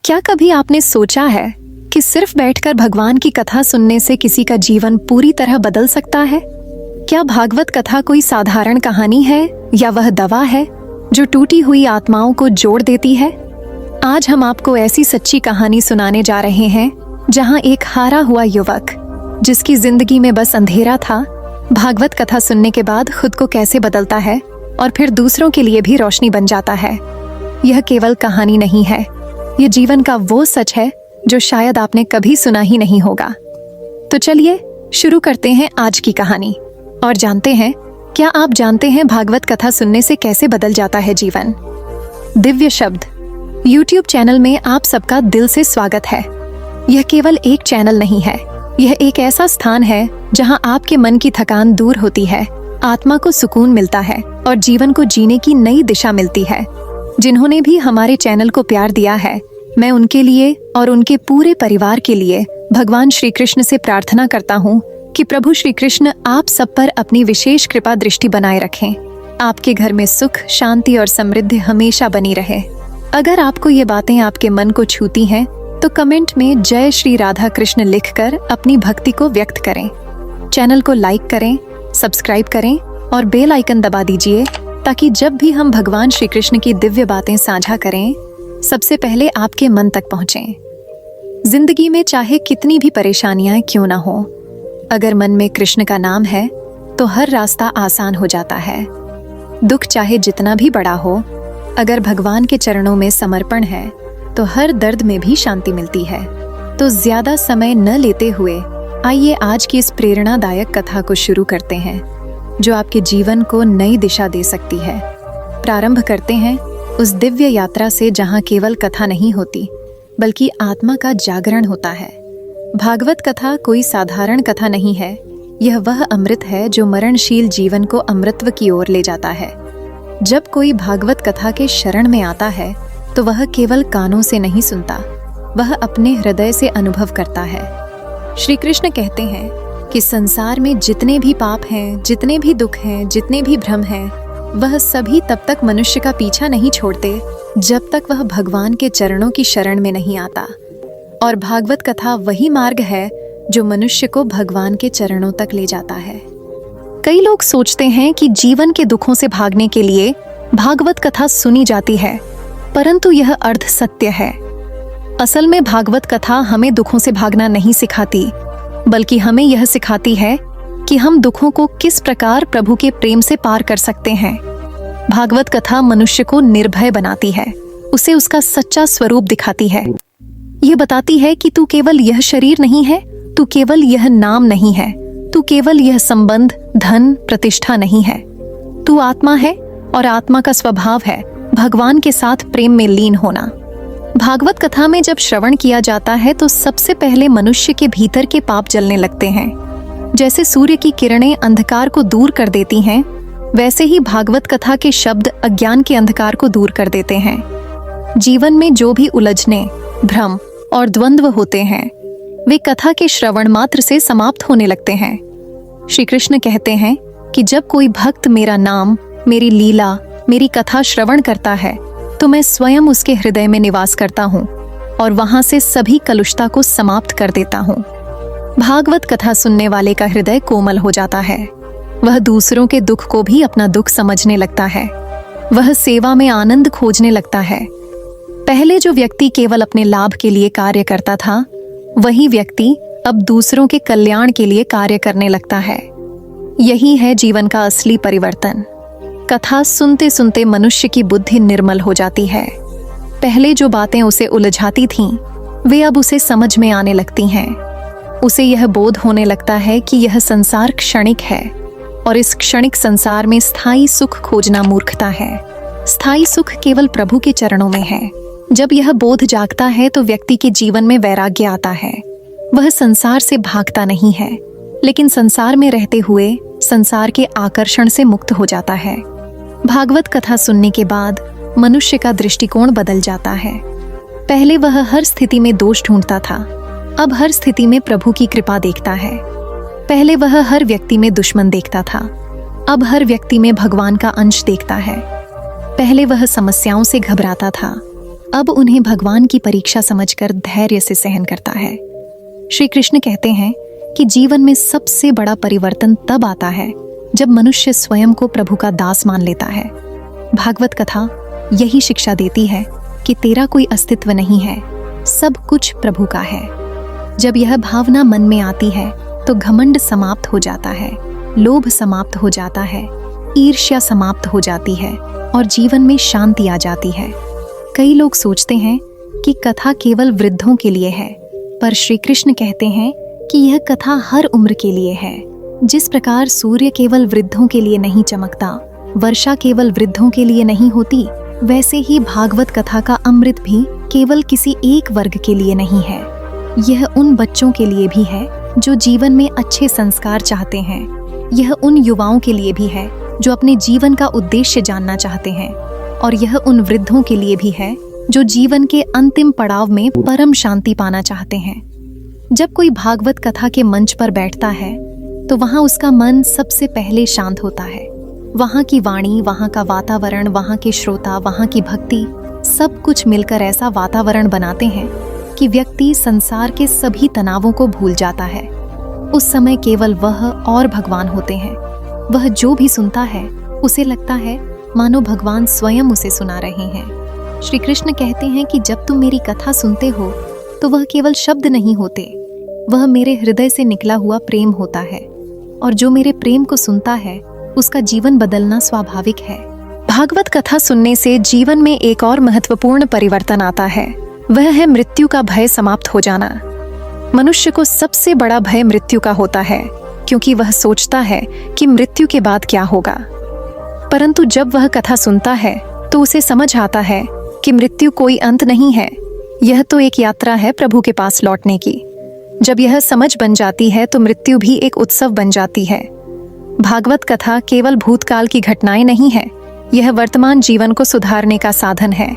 क्या कभी आपने सोचा है कि सिर्फ बैठकर भगवान की कथा सुनने से किसी का जीवन पूरी तरह बदल सकता है? क्या भागवत कथा कोई साधारण कहानी है या वह दवा है जो टूटी हुई आत्माओं को जोड़ देती है? आज हम आपको ऐसी सच्ची कहानी सुनाने जा रहे हैं जहां एक हारा हुआ युवक जिसकी जिंदगी में बस अंधेरा था, भागवत कथा सुनने के बाद खुद को कैसे बदलता है और फिर दूसरों के लिए भी रोशनी बन जाता है। यह केवल कहानी नहीं है, यह जीवन का वो सच है जो शायद आपने कभी सुना ही नहीं होगा। तो चलिए शुरू करते हैं आज की कहानी और जानते हैं, क्या आप जानते हैं भागवत कथा सुनने से कैसे बदल जाता है जीवन? दिव्य शब्द YouTube चैनल में आप सबका दिल से स्वागत है। यह केवल एक चैनल नहीं है, यह एक ऐसा स्थान है जहां आपके मन की थकान दूर होती है, आत्मा को सुकून मिलता है और जीवन को जीने की नई दिशा मिलती है। जिन्होंने भी हमारे चैनल को प्यार दिया है, मैं उनके लिए और उनके पूरे परिवार के लिए भगवान श्री कृष्ण से प्रार्थना करता हूँ कि प्रभु श्री कृष्ण आप सब पर अपनी विशेष कृपा दृष्टि बनाए रखें। आपके घर में सुख, शांति और समृद्धि हमेशा बनी रहे। अगर आपको ये बातें आपके मन को छूती हैं, तो कमेंट में जय श्री राधा कृष्ण लिखकर अपनी भक्ति को व्यक्त करें। चैनल को लाइक करें, सब्सक्राइब करें और बेल आइकन दबा दीजिए ताकि जब भी हम भगवान श्री कृष्ण की दिव्य बातें साझा करें, सबसे पहले आपके मन तक पहुंचें। जिंदगी में चाहे कितनी भी परेशानियां क्यों ना हो, अगर मन में कृष्ण का नाम है तो हर रास्ता आसान हो जाता है। दुख चाहे जितना भी बड़ा हो, अगर भगवान के चरणों में समर्पण है तो हर दर्द में भी शांति मिलती है। तो ज्यादा समय न लेते हुए आइए आज की इस प्रेरणादायक कथा को शुरू करते हैं जो आपके जीवन को नई दिशा दे सकती है। प्रारंभ करते हैं उस दिव्य यात्रा से जहां केवल कथा नहीं होती बल्कि आत्मा का जागरण होता है। भागवत कथा कोई साधारण कथा नहीं है, यह वह अमृत है जो मरणशील जीवन को अमृतत्व की ओर ले जाता है। जब कोई भागवत कथा के शरण में आता है तो वह केवल कानों से नहीं सुनता, वह अपने हृदय से अनुभव करता है। श्री कृष्ण कहते हैं कि संसार में जितने भी पाप हैं, जितने भी दुख हैं, जितने भी भ्रम हैं, वह सभी तब तक मनुष्य का पीछा नहीं छोड़ते जब तक वह भगवान के चरणों की शरण में नहीं आता। और भागवत कथा वही मार्ग है जो मनुष्य को भगवान के चरणों तक ले जाता है। कई लोग सोचते हैं कि जीवन के दुखों से भागने के लिए भागवत कथा सुनी जाती है, परंतु यह अर्ध सत्य है। असल में भागवत कथा हमें दुखों से भागना नहीं सिखाती, बल्कि हमें यह सिखाती है कि हम दुखों को किस प्रकार प्रभु के प्रेम से पार कर सकते हैं। भागवत कथा मनुष्य को निर्भय बनाती है, उसे उसका सच्चा स्वरूप दिखाती है। यह बताती है कि तू केवल यह शरीर नहीं है, तू केवल यह नाम नहीं है, तू केवल यह संबंध, धन, प्रतिष्ठा नहीं है। तू आत्मा है और आत्मा का स्वभाव है भगवान के साथ प्रेम में लीन होना। भागवत कथा में जब श्रवण किया जाता है तो सबसे पहले मनुष्य के भीतर के पाप जलने लगते हैं। जैसे सूर्य की किरणें अंधकार को दूर कर देती हैं, वैसे ही भागवत कथा के शब्द अज्ञान के अंधकार को दूर कर देते हैं। जीवन में जो भी उलझने, भ्रम और द्वंद्व होते हैं, वे कथा के श्रवण मात्र से समाप्त होने लगते हैं। श्री कृष्ण कहते हैं कि जब कोई भक्त मेरा नाम, मेरी लीला, मेरी कथा श्रवण करता है तो मैं स्वयं उसके हृदय में निवास करता हूँ और वहां से सभी कलुषता को समाप्त कर देता हूँ। भागवत कथा सुनने वाले का हृदय कोमल हो जाता है, वह दूसरों के दुख को भी अपना दुख समझने लगता है, वह सेवा में आनंद खोजने लगता है। पहले जो व्यक्ति केवल अपने लाभ के लिए कार्य करता था, वही व्यक्ति अब दूसरों के कल्याण के लिए कार्य करने लगता है। यही है जीवन का असली परिवर्तन। कथा सुनते सुनते मनुष्य की बुद्धि निर्मल हो जाती है। पहले जो बातें उसे उलझाती थीं, वे अब उसे समझ में आने लगती हैं। उसे यह बोध होने लगता है कि यह संसार क्षणिक है और इस क्षणिक संसार में स्थायी सुख खोजना मूर्खता है। स्थायी सुख केवल प्रभु के चरणों में है। जब यह बोध जागता है तो व्यक्ति के जीवन में वैराग्य आता है। वह संसार से भागता नहीं है, लेकिन संसार में रहते हुए संसार के आकर्षण से मुक्त हो जाता है। भागवत कथा सुनने के बाद मनुष्य का दृष्टिकोण बदल जाता है। पहले वह हर स्थिति में दोष ढूंढता था, अब हर स्थिति में प्रभु की कृपा देखता है। पहले वह हर व्यक्ति में दुश्मन देखता था, अब हर व्यक्ति में भगवान का अंश देखता है। पहले वह समस्याओं से घबराता था, अब उन्हें भगवान की परीक्षा समझकर धैर्य से सहन करता है। श्री कृष्ण कहते हैं कि जीवन में सबसे बड़ा परिवर्तन तब आता है जब मनुष्य स्वयं को प्रभु का दास मान लेता है। भागवत कथा यही शिक्षा देती है कि तेरा कोई अस्तित्व नहीं है, सब कुछ प्रभु का है। जब यह भावना मन में आती है तो घमंड समाप्त हो जाता है, लोभ समाप्त हो जाता है, ईर्ष्या समाप्त हो जाती है और जीवन में शांति आ जाती है। कई लोग सोचते हैं कि कथा केवल वृद्धों के लिए है, पर श्री कृष्ण कहते हैं कि यह कथा हर उम्र के लिए है। जिस प्रकार सूर्य केवल वृद्धों के लिए नहीं चमकता, वर्षा केवल वृद्धों के लिए नहीं होती, वैसे ही भागवत कथा का अमृत भी केवल किसी एक वर्ग के लिए नहीं है। यह उन बच्चों के लिए भी है जो जीवन में अच्छे संस्कार चाहते हैं। यह उन युवाओं के लिए भी है जो अपने जीवन का उद्देश्य जानना चाहते हैं, और यह उन वृद्धों के लिए भी है जो जीवन के अंतिम पड़ाव में परम शांति पाना चाहते हैं। जब कोई भागवत कथा के मंच पर बैठता है तो वहाँ उसका मन सबसे पहले शांत होता है। वहाँ की वाणी, वहाँ का वातावरण, वहाँ के श्रोता, वहाँ की भक्ति, सब कुछ मिलकर ऐसा वातावरण बनाते हैं कि व्यक्ति संसार के सभी तनावों को भूल जाता है। उस समय केवल वह और भगवान होते हैं। वह जो भी सुनता है उसे लगता है मानो भगवान स्वयं उसे सुना रहे हैं। श्री कृष्ण कहते हैं कि जब तुम मेरी कथा सुनते हो तो वह केवल शब्द नहीं होते, वह मेरे हृदय से निकला हुआ प्रेम होता है, और जो मेरे प्रेम को सुनता है उसका जीवन बदलना स्वाभाविक है। भागवत कथा सुनने से जीवन में एक और महत्वपूर्ण परिवर्तन आता है, वह है मृत्यु का भय समाप्त हो जाना। मनुष्य को सबसे बड़ा भय मृत्यु का होता है, क्योंकि वह सोचता है कि मृत्यु के बाद क्या होगा। परंतु जब वह कथा सुनता है तो उसे समझ आता है कि मृत्यु कोई अंत नहीं है, यह तो एक यात्रा है प्रभु के पास लौटने की। जब यह समझ बन जाती है तो मृत्यु भी एक उत्सव बन जाती है। भागवत कथा केवल भूतकाल की घटनाएं नहीं है, यह वर्तमान जीवन को सुधारने का साधन है।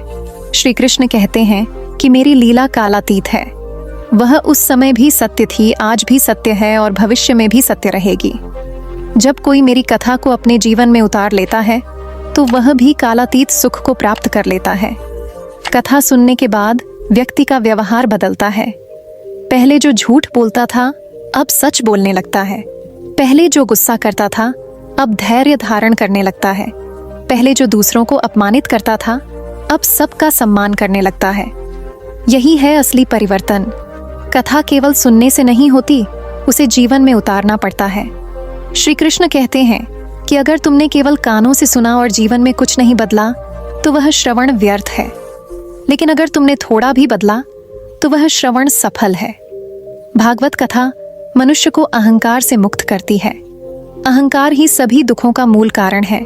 श्री कृष्ण कहते हैं कि मेरी लीला कालातीत है। वह उस समय भी सत्य थी, आज भी सत्य है और भविष्य में भी सत्य रहेगी। जब कोई मेरी कथा को अपने जीवन में उतार लेता है तो वह भी कालातीत सुख को प्राप्त कर लेता है। कथा सुनने के बाद व्यक्ति का व्यवहार बदलता है। पहले जो झूठ बोलता था अब सच बोलने लगता है। पहले जो गुस्सा करता था अब धैर्य धारण करने लगता है। पहले जो दूसरों को अपमानित करता था अब सबका सम्मान करने लगता है। यही है असली परिवर्तन। कथा केवल सुनने से नहीं होती, उसे जीवन में उतारना पड़ता है। श्री कृष्ण कहते हैं कि अगर तुमने केवल कानों से सुना और जीवन में कुछ नहीं बदला तो वह श्रवण व्यर्थ है, लेकिन अगर तुमने थोड़ा भी बदला तो वह श्रवण सफल है। भागवत कथा मनुष्य को अहंकार से मुक्त करती है। अहंकार ही सभी दुखों का मूल कारण है।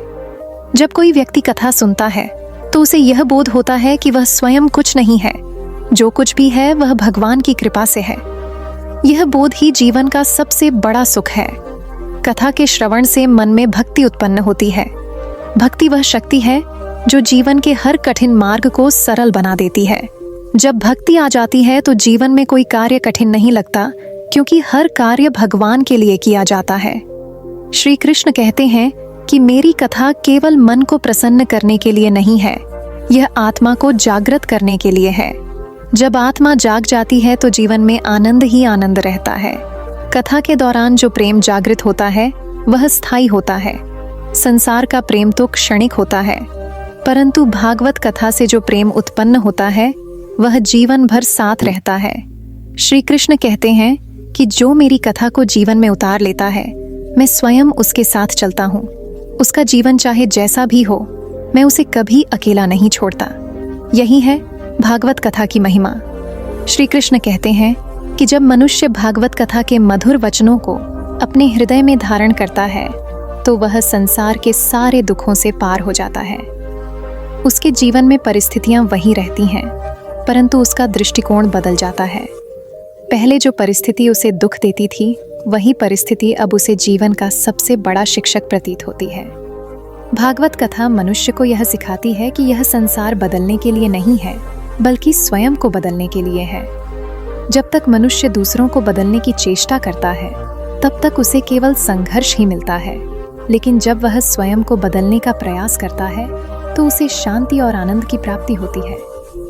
जब कोई व्यक्ति कथा सुनता है तो उसे यह बोध होता है कि वह स्वयं कुछ नहीं है, जो कुछ भी है वह भगवान की कृपा से है। यह बोध ही जीवन का सबसे बड़ा सुख है। कथा के श्रवण से मन में भक्ति उत्पन्न होती है। भक्ति वह शक्ति है जो जीवन के हर कठिन मार्ग को सरल बना देती है। जब भक्ति आ जाती है तो जीवन में कोई कार्य कठिन नहीं लगता, क्योंकि हर कार्य भगवान के लिए किया जाता है। श्री कृष्ण कहते हैं कि मेरी कथा केवल मन को प्रसन्न करने के लिए नहीं है, यह आत्मा को जागृत करने के लिए है। जब आत्मा जाग जाती है तो जीवन में आनंद ही आनंद रहता है। कथा के दौरान जो प्रेम जागृत होता है वह स्थायी होता है। संसार का प्रेम तो क्षणिक होता है, परंतु भागवत कथा से जो प्रेम उत्पन्न होता है वह जीवन भर साथ रहता है। श्री कृष्ण कहते हैं कि जो मेरी कथा को जीवन में उतार लेता है, मैं स्वयं उसके साथ चलता हूँ। उसका जीवन चाहे जैसा भी हो, मैं उसे कभी अकेला नहीं छोड़ता। यही है भागवत कथा की महिमा। श्री कृष्ण कहते हैं कि जब मनुष्य भागवत कथा के मधुर वचनों को अपने हृदय में धारण करता है तो वह संसार के सारे दुखों से पार हो जाता है। उसके जीवन में परिस्थितियां वही रहती हैं, परंतु उसका दृष्टिकोण बदल जाता है। पहले जो परिस्थिति उसे दुख देती थी, वही परिस्थिति अब उसे जीवन का सबसे बड़ा शिक्षक प्रतीत होती है। भागवत कथा मनुष्य को यह सिखाती है कि यह संसार बदलने के लिए नहीं है, बल्कि स्वयं को बदलने के लिए है। जब तक मनुष्य दूसरों को बदलने की चेष्टा करता है, तब तक उसे केवल संघर्ष ही मिलता है, लेकिन जब वह स्वयं को बदलने का प्रयास करता है तो उसे शांति और आनंद की प्राप्ति होती है।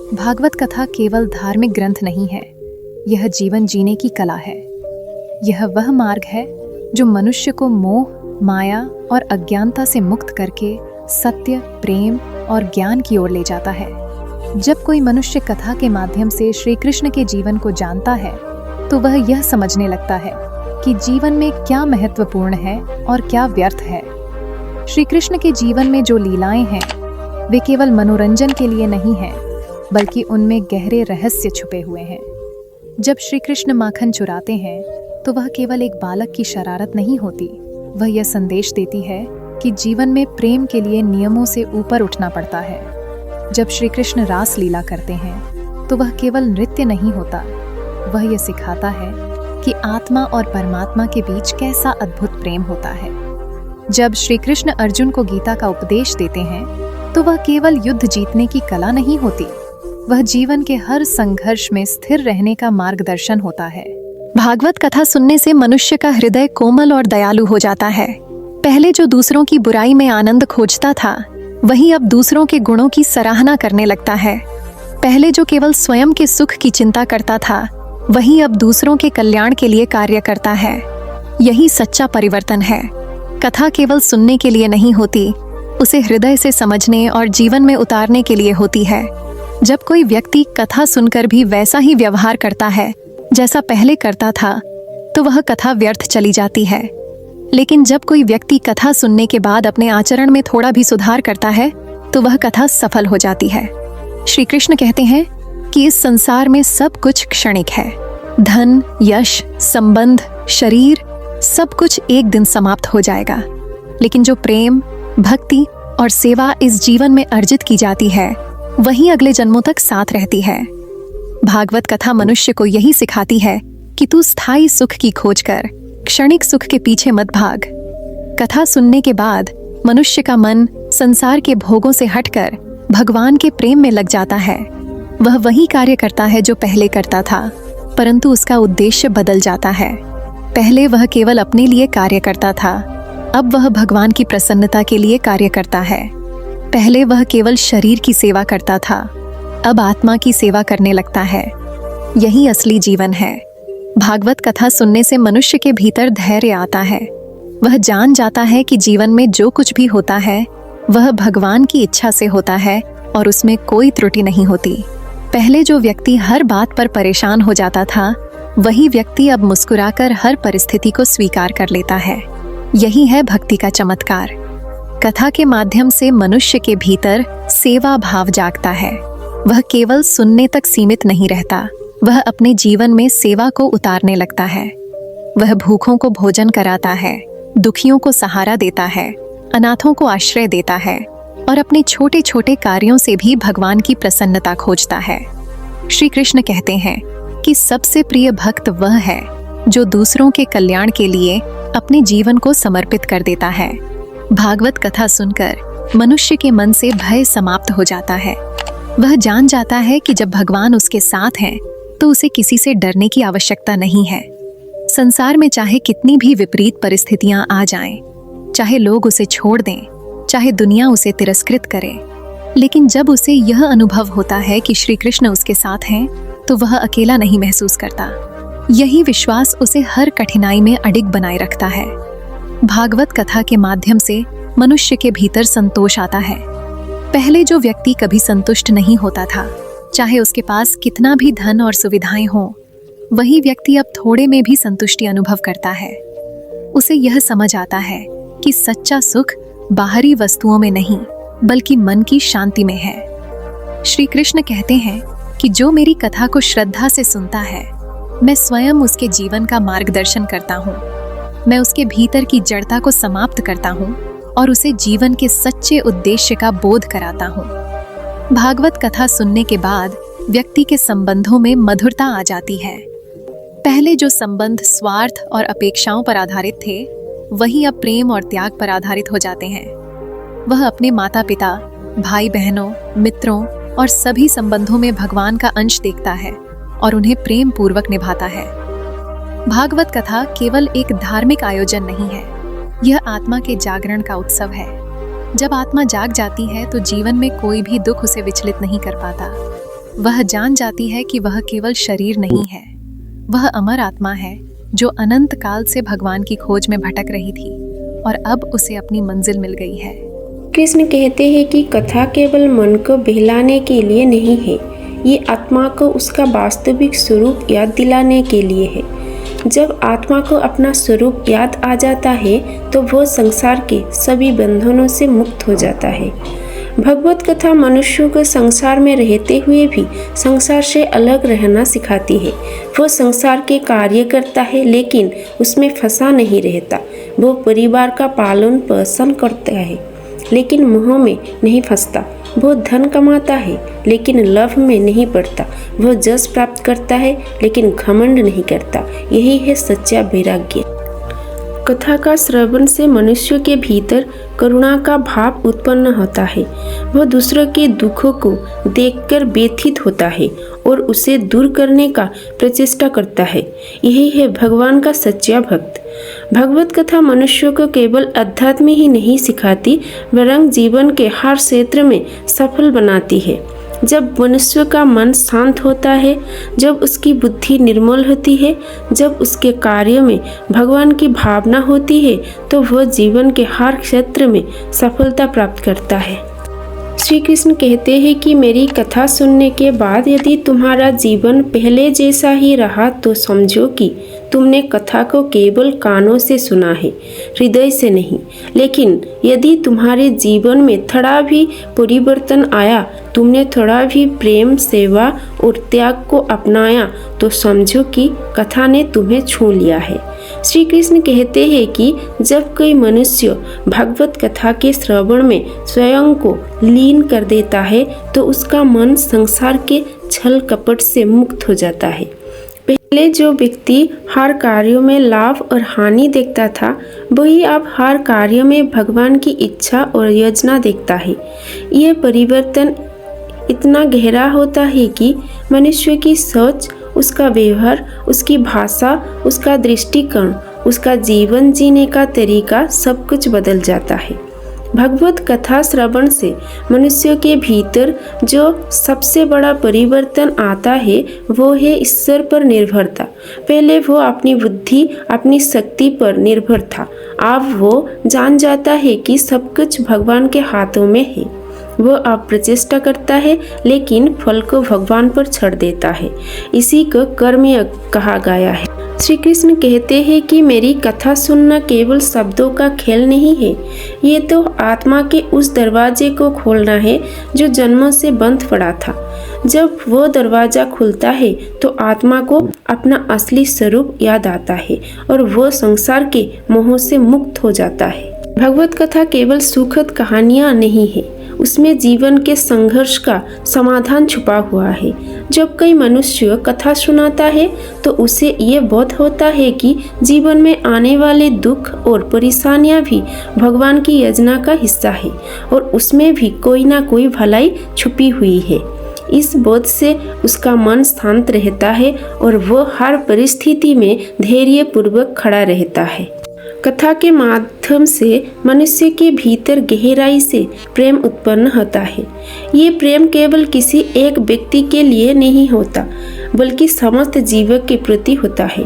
भागवत कथा केवल धार्मिक ग्रंथ नहीं है, यह जीवन जीने की कला है। यह वह मार्ग है जो मनुष्य को मोह, माया और अज्ञानता से मुक्त करके सत्य, प्रेम और ज्ञान की ओर ले जाता है। जब कोई मनुष्य कथा के माध्यम से श्री कृष्ण के जीवन को जानता है तो वह यह समझने लगता है कि जीवन में क्या महत्वपूर्ण है और क्या व्यर्थ है। श्री कृष्ण के जीवन में जो लीलाएं हैं वे केवल मनोरंजन के लिए नहीं हैं, बल्कि उनमें गहरे रहस्य छुपे हुए हैं। जब श्री कृष्ण माखन चुराते हैं तो वह केवल एक बालक की शरारत नहीं होती, वह यह संदेश देती है कि जीवन में प्रेम के लिए नियमों से ऊपर उठना पड़ता है। जब श्री कृष्ण रास लीला करते हैं तो वह केवल नृत्य नहीं होता, वह यह सिखाता है कि आत्मा और परमात्मा के बीच कैसा अद्भुत प्रेम होता है। जब श्री कृष्ण अर्जुन को गीता का उपदेश देते हैं तो वह केवल युद्ध जीतने की कला नहीं होती, वह जीवन के हर संघर्ष में स्थिर रहने का मार्गदर्शन होता है। भागवत कथा सुनने से मनुष्य का हृदय कोमल और दयालु हो जाता है। पहले जो दूसरों की बुराई में आनंद खोजता था, वही अब दूसरों के गुणों की सराहना करने लगता है। पहले जो केवल स्वयं के सुख की चिंता करता था, वही अब दूसरों के कल्याण के लिए कार्य करता है। यही सच्चा परिवर्तन है। कथा केवल सुनने के लिए नहीं होती, उसे हृदय से समझने और जीवन में उतारने के लिए होती है। जब कोई व्यक्ति कथा सुनकर भी वैसा ही व्यवहार करता है जैसा पहले करता था, तो वह कथा व्यर्थ चली जाती है। लेकिन जब कोई व्यक्ति कथा सुनने के बाद अपने आचरण में थोड़ा भी सुधार करता है, तो वह कथा सफल हो जाती है। श्री कृष्ण कहते हैं कि इस संसार में सब कुछ क्षणिक है। धन, यश, संबंध, शरीर, सब कुछ एक दिन समाप्त हो जाएगा। लेकिन जो प्रेम, भक्ति और सेवा इस जीवन में अर्जित की जाती है, वही अगले जन्मों तक साथ रहती है। भागवत कथा मनुष्य को यही सिखाती है कि तू स्थायी सुख की खोज कर, क्षणिक सुख के पीछे मत भाग। कथा सुनने के बाद मनुष्य का मन संसार के भोगों से हटकर भगवान के प्रेम में लग जाता है। वह वही कार्य करता है जो पहले करता था, परंतु उसका उद्देश्य बदल जाता है। पहले वह केवल अपने लिए कार्य करता था, अब वह भगवान की प्रसन्नता के लिए कार्य करता है। पहले वह केवल शरीर की सेवा करता था, अब आत्मा की सेवा करने लगता है। यही असली जीवन है। भागवत कथा सुनने से मनुष्य के भीतर धैर्य आता है। वह जान जाता है कि जीवन में जो कुछ भी होता है वह भगवान की इच्छा से होता है और उसमें कोई त्रुटि नहीं होती। पहले जो व्यक्ति हर बात पर परेशान हो जाता था, वही व्यक्ति अब मुस्कुराकर हर परिस्थिति को स्वीकार कर लेता है। यही है भक्ति का चमत्कार। कथा के माध्यम से मनुष्य के भीतर सेवा भाव जागता है। वह केवल सुनने तक सीमित नहीं रहता, वह अपने जीवन में सेवा को उतारने लगता है। वह भूखों को भोजन कराता है, दुखियों को सहारा देता है, अनाथों को आश्रय देता है और अपने छोटे छोटे कार्यों से भी भगवान की प्रसन्नता खोजता है। श्री कृष्ण कहते हैं कि सबसे प्रिय भक्त वह है जो दूसरों के कल्याण के लिए अपने जीवन को समर्पित कर देता है। भागवत कथा सुनकर मनुष्य के मन से भय समाप्त हो जाता है। वह जान जाता है कि जब भगवान उसके साथ हैं, तो उसे किसी से डरने की आवश्यकता नहीं है। संसार में चाहे कितनी भी विपरीत परिस्थितियां आ जाएं, चाहे लोग उसे छोड़ दें, चाहे दुनिया उसे तिरस्कृत करे, लेकिन जब उसे यह अनुभव होता है कि श्री कृष्ण उसके साथ हैं, तो वह अकेला नहीं महसूस करता। यही विश्वास उसे हर कठिनाई में अडिग बनाए रखता है। भागवत कथा के माध्यम से मनुष्य के भीतर संतोष आता है। पहले जो व्यक्ति कभी संतुष्ट नहीं होता था, चाहे उसके पास कितना भी धन और सुविधाएं हों, वही व्यक्ति अब थोड़े में भी संतुष्टि अनुभव करता है। उसे यह समझ आता है कि सच्चा सुख बाहरी वस्तुओं में नहीं, बल्कि मन की शांति में है। श्री कृष्ण कहते हैं कि जो मेरी कथा को श्रद्धा से सुनता है, मैं स्वयं उसके जीवन का मार्गदर्शन करता हूँ। मैं उसके भीतर की जड़ता को समाप्त करता हूँ और उसे जीवन के सच्चे उद्देश्य का बोध कराता हूँ। भागवत कथा सुनने के बाद व्यक्ति के संबंधों में मधुरता आ जाती है। पहले जो संबंध स्वार्थ और अपेक्षाओं पर आधारित थे, वही अब प्रेम और त्याग पर आधारित हो जाते हैं। वह अपने माता पिता, भाई बहनों, मित्रों और सभी संबंधों में भगवान का अंश देखता है और उन्हें प्रेम पूर्वक निभाता है। भागवत कथा केवल एक धार्मिक आयोजन नहीं है, यह आत्मा के जागरण का उत्सव है। जब आत्मा जाग जाती है तो जीवन में कोई भी दुख उसे विचलित नहीं कर पाता। वह जान जाती है कि वह केवल शरीर नहीं है, वह अमर आत्मा है जो अनंत काल से भगवान की खोज में भटक रही थी और अब उसे अपनी मंजिल मिल गई है। कृष्ण कहते हैं कि कथा केवल मन को बहलाने के लिए नहीं है, ये आत्मा को उसका वास्तविक स्वरूप याद दिलाने के लिए है। जब आत्मा को अपना स्वरूप याद आ जाता है तो वह संसार के सभी बंधनों से मुक्त हो जाता है। भगवत कथा मनुष्यों को संसार में रहते हुए भी संसार से अलग रहना सिखाती है। वो संसार के कार्य करता है लेकिन उसमें फंसा नहीं रहता। वो परिवार का पालन पोषण करता है लेकिन मोह में नहीं फंसता। वो धन कमाता है लेकिन लोभ में नहीं पड़ता। वो जस प्राप्त करता है लेकिन घमंड नहीं करता। यही है सच्चा वैराग्य। कथा का श्रवण से मनुष्य के भीतर करुणा का भाव उत्पन्न होता है। वह दूसरों के दुखों को देखकर व्यथित होता है और उसे दूर करने का प्रचेष्टा करता है। यही है भगवान का सच्चा भक्त। भगवत कथा मनुष्य को केवल अध्यात्म ही नहीं सिखाती वरन जीवन के हर क्षेत्र में सफल बनाती है। जब मनुष्य का मन शांत होता है, जब उसकी बुद्धि निर्मल होती है, जब उसके कार्य में भगवान की भावना होती है तो वह जीवन के हर क्षेत्र में सफलता प्राप्त करता है। श्री कृष्ण कहते हैं कि मेरी कथा सुनने के बाद यदि तुम्हारा जीवन पहले जैसा ही रहा तो समझो कि तुमने कथा को केवल कानों से सुना है, हृदय से नहीं। लेकिन यदि तुम्हारे जीवन में थोड़ा भी परिवर्तन आया, तुमने थोड़ा भी प्रेम, सेवा और त्याग को अपनाया तो समझो कि कथा ने तुम्हें छू लिया है। श्री कृष्ण कहते हैं कि जब कोई मनुष्य भगवत कथा के श्रवण में स्वयं को लीन कर देता है तो उसका मन संसार के छल कपट से मुक्त हो जाता है। पहले जो व्यक्ति हर कार्यों में लाभ और हानि देखता था, वही अब हर कार्य में भगवान की इच्छा और योजना देखता है। यह परिवर्तन इतना गहरा होता है कि मनुष्य की सोच, उसका व्यवहार, उसकी भाषा, उसका दृष्टिकोण, उसका जीवन जीने का तरीका सब कुछ बदल जाता है। भगवत कथा श्रवण से मनुष्य के भीतर जो सबसे बड़ा परिवर्तन आता है वो है ईश्वर पर निर्भरता। पहले वो अपनी बुद्धि, अपनी शक्ति पर निर्भर था। अब वो जान जाता है कि सब कुछ भगवान के हाथों में है। वो अब प्रचेष्टा करता है लेकिन फल को भगवान पर छोड़ देता है। इसी को कर्मयोग कहा गया है। श्री कृष्ण कहते हैं कि मेरी कथा सुनना केवल शब्दों का खेल नहीं है, ये तो आत्मा के उस दरवाजे को खोलना है जो जन्मों से बंद पड़ा था। जब वो दरवाजा खुलता है तो आत्मा को अपना असली स्वरूप याद आता है और वो संसार के मोह से मुक्त हो जाता है। भगवत कथा केवल सुखद कहानियाँ नहीं है, उसमें जीवन के संघर्ष का समाधान छुपा हुआ है। जब कोई मनुष्य कथा सुनाता है तो उसे ये बोध होता है कि जीवन में आने वाले दुख और परेशानियां भी भगवान की योजना का हिस्सा है और उसमें भी कोई ना कोई भलाई छुपी हुई है। इस बोध से उसका मन शांत रहता है और वो हर परिस्थिति में धैर्यपूर्वक खड़ा रहता है। कथा के माध्यम से मनुष्य के भीतर गहराई से प्रेम उत्पन्न होता है। ये प्रेम केवल किसी एक व्यक्ति के लिए नहीं होता बल्कि समस्त जीव के प्रति होता है।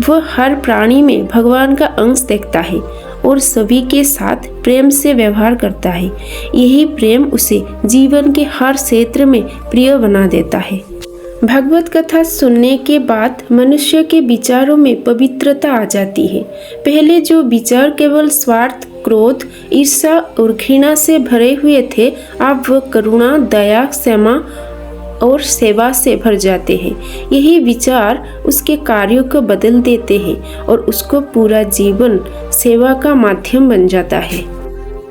वह हर प्राणी में भगवान का अंश देखता है और सभी के साथ प्रेम से व्यवहार करता है। यही प्रेम उसे जीवन के हर क्षेत्र में प्रिय बना देता है। भगवत कथा सुनने के बाद मनुष्य के विचारों में पवित्रता आ जाती है। पहले जो विचार केवल स्वार्थ, क्रोध, ईर्ष्या और घृणा से भरे हुए थे, अब वह करुणा, दया, क्षमा और सेवा से भर जाते हैं। यही विचार उसके कार्यों को बदल देते हैं और उसको पूरा जीवन सेवा का माध्यम बन जाता है।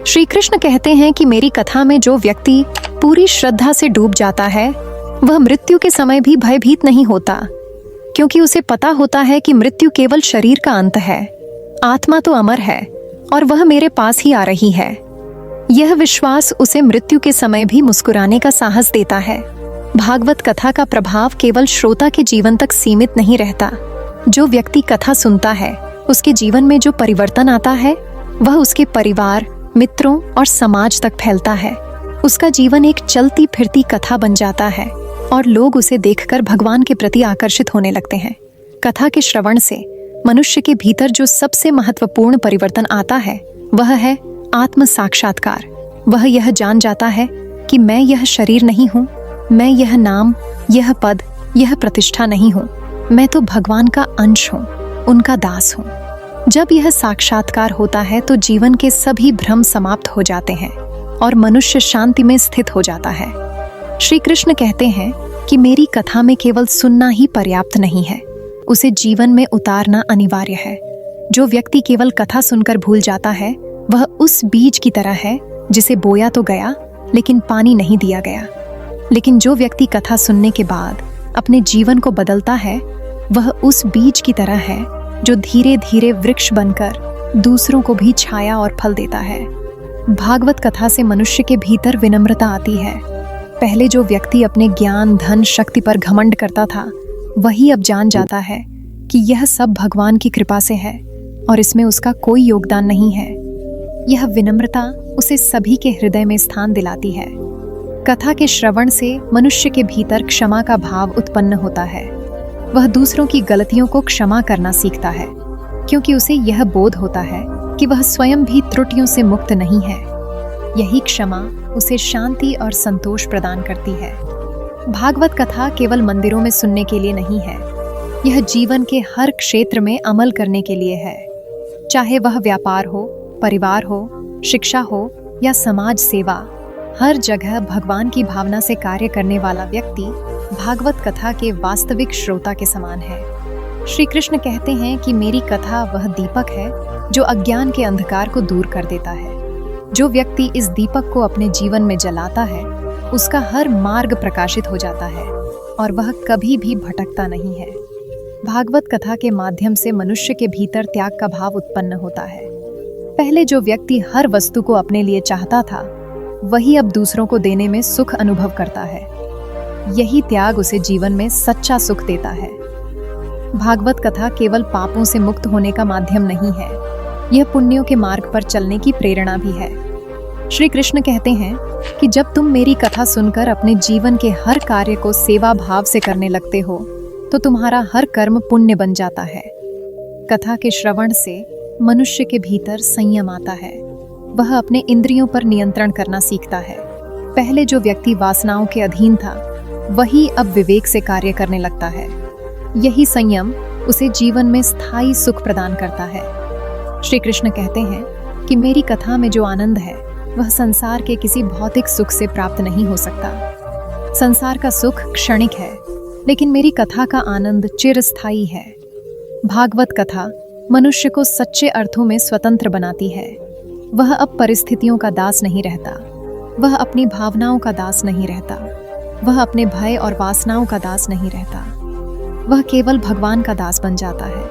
श्री कृष्ण कहते हैं कि मेरी कथा में जो व्यक्ति पूरी श्रद्धा से डूब जाता है वह मृत्यु के समय भी भयभीत नहीं होता, क्योंकि उसे पता होता है कि मृत्यु केवल शरीर का अंत है, आत्मा तो अमर है और वह मेरे पास ही आ रही है। यह विश्वास उसे मृत्यु के समय भी मुस्कुराने का साहस देता है। भागवत कथा का प्रभाव केवल श्रोता के जीवन तक सीमित नहीं रहता। जो व्यक्ति कथा सुनता है उसके जीवन में जो परिवर्तन आता है वह उसके परिवार, मित्रों और समाज तक फैलता है। उसका जीवन एक चलती फिरती कथा बन जाता है। और लोग उसे देखकर भगवान के प्रति आकर्षित होने लगते हैं। कथा के श्रवण से मनुष्य के भीतर जो सबसे महत्वपूर्ण परिवर्तन आता है वह है आत्म साक्षात्कार। वह यह जान जाता है कि मैं यह शरीर नहीं हूँ, मैं यह नाम, यह पद, यह प्रतिष्ठा नहीं हूँ, मैं तो भगवान का अंश हूँ, उनका दास हूँ। जब यह साक्षात्कार होता है तो जीवन के सभी भ्रम समाप्त हो जाते हैं और मनुष्य शांति में स्थित हो जाता है। श्री कृष्ण कहते हैं कि मेरी कथा में केवल सुनना ही पर्याप्त नहीं है, उसे जीवन में उतारना अनिवार्य है। जो व्यक्ति केवल कथा सुनकर भूल जाता है वह उस बीज की तरह है जिसे बोया तो गया लेकिन पानी नहीं दिया गया। लेकिन जो व्यक्ति कथा सुनने के बाद अपने जीवन को बदलता है वह उस बीज की तरह है जो धीरे धीरे वृक्ष बनकर दूसरों को भी छाया और फल देता है। भागवत कथा से मनुष्य के भीतर विनम्रता आती है। पहले जो व्यक्ति अपने ज्ञान, धन, शक्ति पर घमंड करता था वही अब जान जाता है कि यह सब भगवान की कृपा से है और इसमें उसका कोई योगदान नहीं है। यह विनम्रता उसे सभी के हृदय में स्थान दिलाती है। कथा के श्रवण से मनुष्य के भीतर क्षमा का भाव उत्पन्न होता है। वह दूसरों की गलतियों को क्षमा करना सीखता है क्योंकि उसे यह बोध होता है कि वह स्वयं भी त्रुटियों से मुक्त नहीं है। यही क्षमा उसे शांति और संतोष प्रदान करती है। भागवत कथा केवल मंदिरों में सुनने के लिए नहीं है, यह जीवन के हर क्षेत्र में अमल करने के लिए है। चाहे वह व्यापार हो, परिवार हो, शिक्षा हो या समाज सेवा, हर जगह भगवान की भावना से कार्य करने वाला व्यक्ति भागवत कथा के वास्तविक श्रोता के समान है। श्री कृष्ण कहते हैं कि मेरी कथा वह दीपक है जो अज्ञान के अंधकार को दूर कर देता है। जो व्यक्ति इस दीपक को अपने जीवन में जलाता है उसका हर मार्ग प्रकाशित हो जाता है और वह कभी भी भटकता नहीं है। भागवत कथा के माध्यम से मनुष्य के भीतर त्याग का भाव उत्पन्न होता है। पहले जो व्यक्ति हर वस्तु को अपने लिए चाहता था वही अब दूसरों को देने में सुख अनुभव करता है। यही त्याग उसे जीवन में सच्चा सुख देता है। भागवत कथा केवल पापों से मुक्त होने का माध्यम नहीं है, यह पुण्यों के मार्ग पर चलने की प्रेरणा भी है। श्री कृष्ण कहते हैं कि जब तुम मेरी कथा सुनकर अपने जीवन के हर कार्य को सेवा भाव से करने लगते हो तो तुम्हारा हर कर्म पुण्य बन जाता है। कथा के श्रवण से मनुष्य के भीतर संयम आता है। वह अपने इंद्रियों पर नियंत्रण करना सीखता है। पहले जो व्यक्ति वासनाओं के अधीन था वही अब विवेक से कार्य करने लगता है। यही संयम उसे जीवन में स्थायी सुख प्रदान करता है। श्री कृष्ण कहते हैं कि मेरी कथा में जो आनंद है वह संसार के किसी भौतिक सुख से प्राप्त नहीं हो सकता। संसार का सुख क्षणिक है लेकिन मेरी कथा का आनंद चिरस्थायी है। भागवत कथा मनुष्य को सच्चे अर्थों में स्वतंत्र बनाती है। वह अब परिस्थितियों का दास नहीं रहता, वह अपनी भावनाओं का दास नहीं रहता, वह अपने भय और वासनाओं का दास नहीं रहता। वह केवल भगवान का दास बन जाता है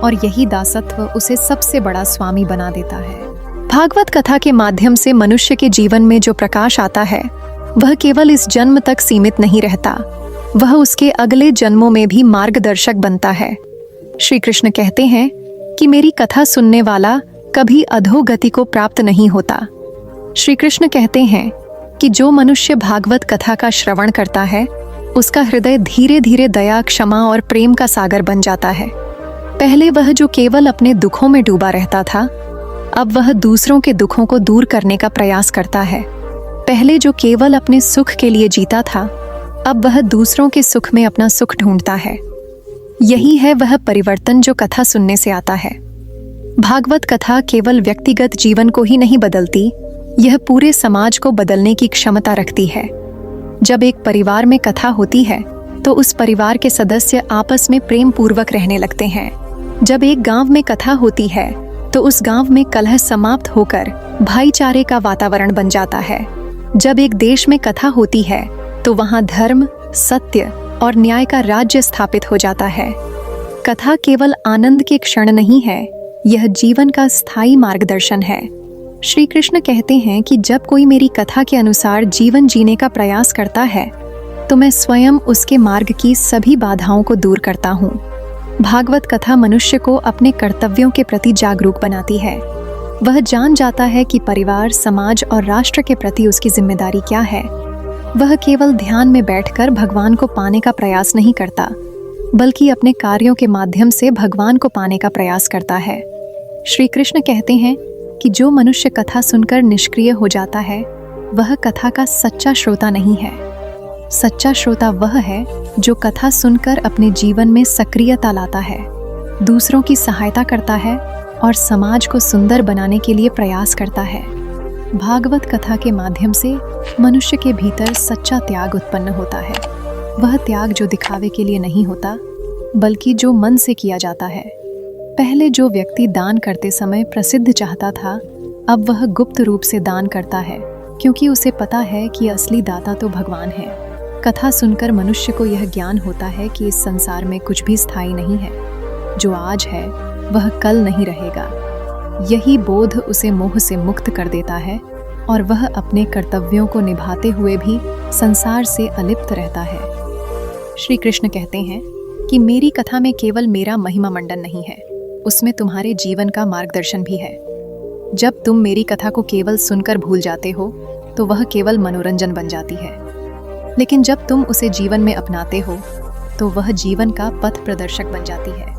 और यही दासत्व उसे सबसे बड़ा स्वामी बना देता है। भागवत कथा के माध्यम से मनुष्य के जीवन में जो प्रकाश आता है वह केवल इस जन्म तक सीमित नहीं रहता, वह उसके अगले जन्मों में भी मार्गदर्शक बनता है। श्री कृष्ण कहते हैं कि मेरी कथा सुनने वाला कभी अधोगति को प्राप्त नहीं होता। श्री कृष्ण कहते हैं कि जो मनुष्य भागवत कथा का श्रवण करता है उसका हृदय धीरे धीरे दया, क्षमा और प्रेम का सागर बन जाता है। पहले वह जो केवल अपने दुखों में डूबा रहता था अब वह दूसरों के दुखों को दूर करने का प्रयास करता है। पहले जो केवल अपने सुख के लिए जीता था अब वह दूसरों के सुख में अपना सुख ढूंढता है। यही है वह परिवर्तन जो कथा सुनने से आता है। भागवत कथा केवल व्यक्तिगत जीवन को ही नहीं बदलती, यह पूरे समाज को बदलने की क्षमता रखती है। जब एक परिवार में कथा होती है तो उस परिवार के सदस्य आपस में प्रेम पूर्वक रहने लगते हैं। जब एक गांव में कथा होती है तो उस गांव में कलह समाप्त होकर भाईचारे का वातावरण बन जाता है। जब एक देश में कथा होती है तो वहां धर्म, सत्य और न्याय का राज्य स्थापित हो जाता है। कथा केवल आनंद के क्षण नहीं है, यह जीवन का स्थायी मार्गदर्शन है। श्री कृष्ण कहते हैं कि जब कोई मेरी कथा के अनुसार जीवन जीने का प्रयास करता है तो मैं स्वयं उसके मार्ग की सभी बाधाओं को दूर करता हूँ। भागवत कथा मनुष्य को अपने कर्तव्यों के प्रति जागरूक बनाती है। वह जान जाता है कि परिवार, समाज और राष्ट्र के प्रति उसकी जिम्मेदारी क्या है। वह केवल ध्यान में बैठकर भगवान को पाने का प्रयास नहीं करता, बल्कि अपने कार्यों के माध्यम से भगवान को पाने का प्रयास करता है। श्री कृष्ण कहते हैं कि जो मनुष्य कथा सुनकर निष्क्रिय हो जाता है, वह कथा का सच्चा श्रोता नहीं है। सच्चा श्रोता वह है जो कथा सुनकर अपने जीवन में सक्रियता लाता है, दूसरों की सहायता करता है और समाज को सुंदर बनाने के लिए प्रयास करता है। भागवत कथा के माध्यम से मनुष्य के भीतर सच्चा त्याग उत्पन्न होता है। वह त्याग जो दिखावे के लिए नहीं होता, बल्कि जो मन से किया जाता है। पहले जो व्यक्ति दान करते समय प्रसिद्ध चाहता था, अब वह गुप्त रूप से दान करता है, क्योंकि उसे पता है कि असली दाता तो भगवान है। कथा सुनकर मनुष्य को यह ज्ञान होता है कि इस संसार में कुछ भी स्थायी नहीं है। जो आज है वह कल नहीं रहेगा। यही बोध उसे मोह से मुक्त कर देता है और वह अपने कर्तव्यों को निभाते हुए भी संसार से अलिप्त रहता है। श्री कृष्ण कहते हैं कि मेरी कथा में केवल मेरा महिमा मंडन नहीं है, उसमें तुम्हारे जीवन का मार्गदर्शन भी है। जब तुम मेरी कथा को केवल सुनकर भूल जाते हो तो वह केवल मनोरंजन बन जाती है, लेकिन जब तुम उसे जीवन में अपनाते हो तो वह जीवन का पथ प्रदर्शक बन जाती है।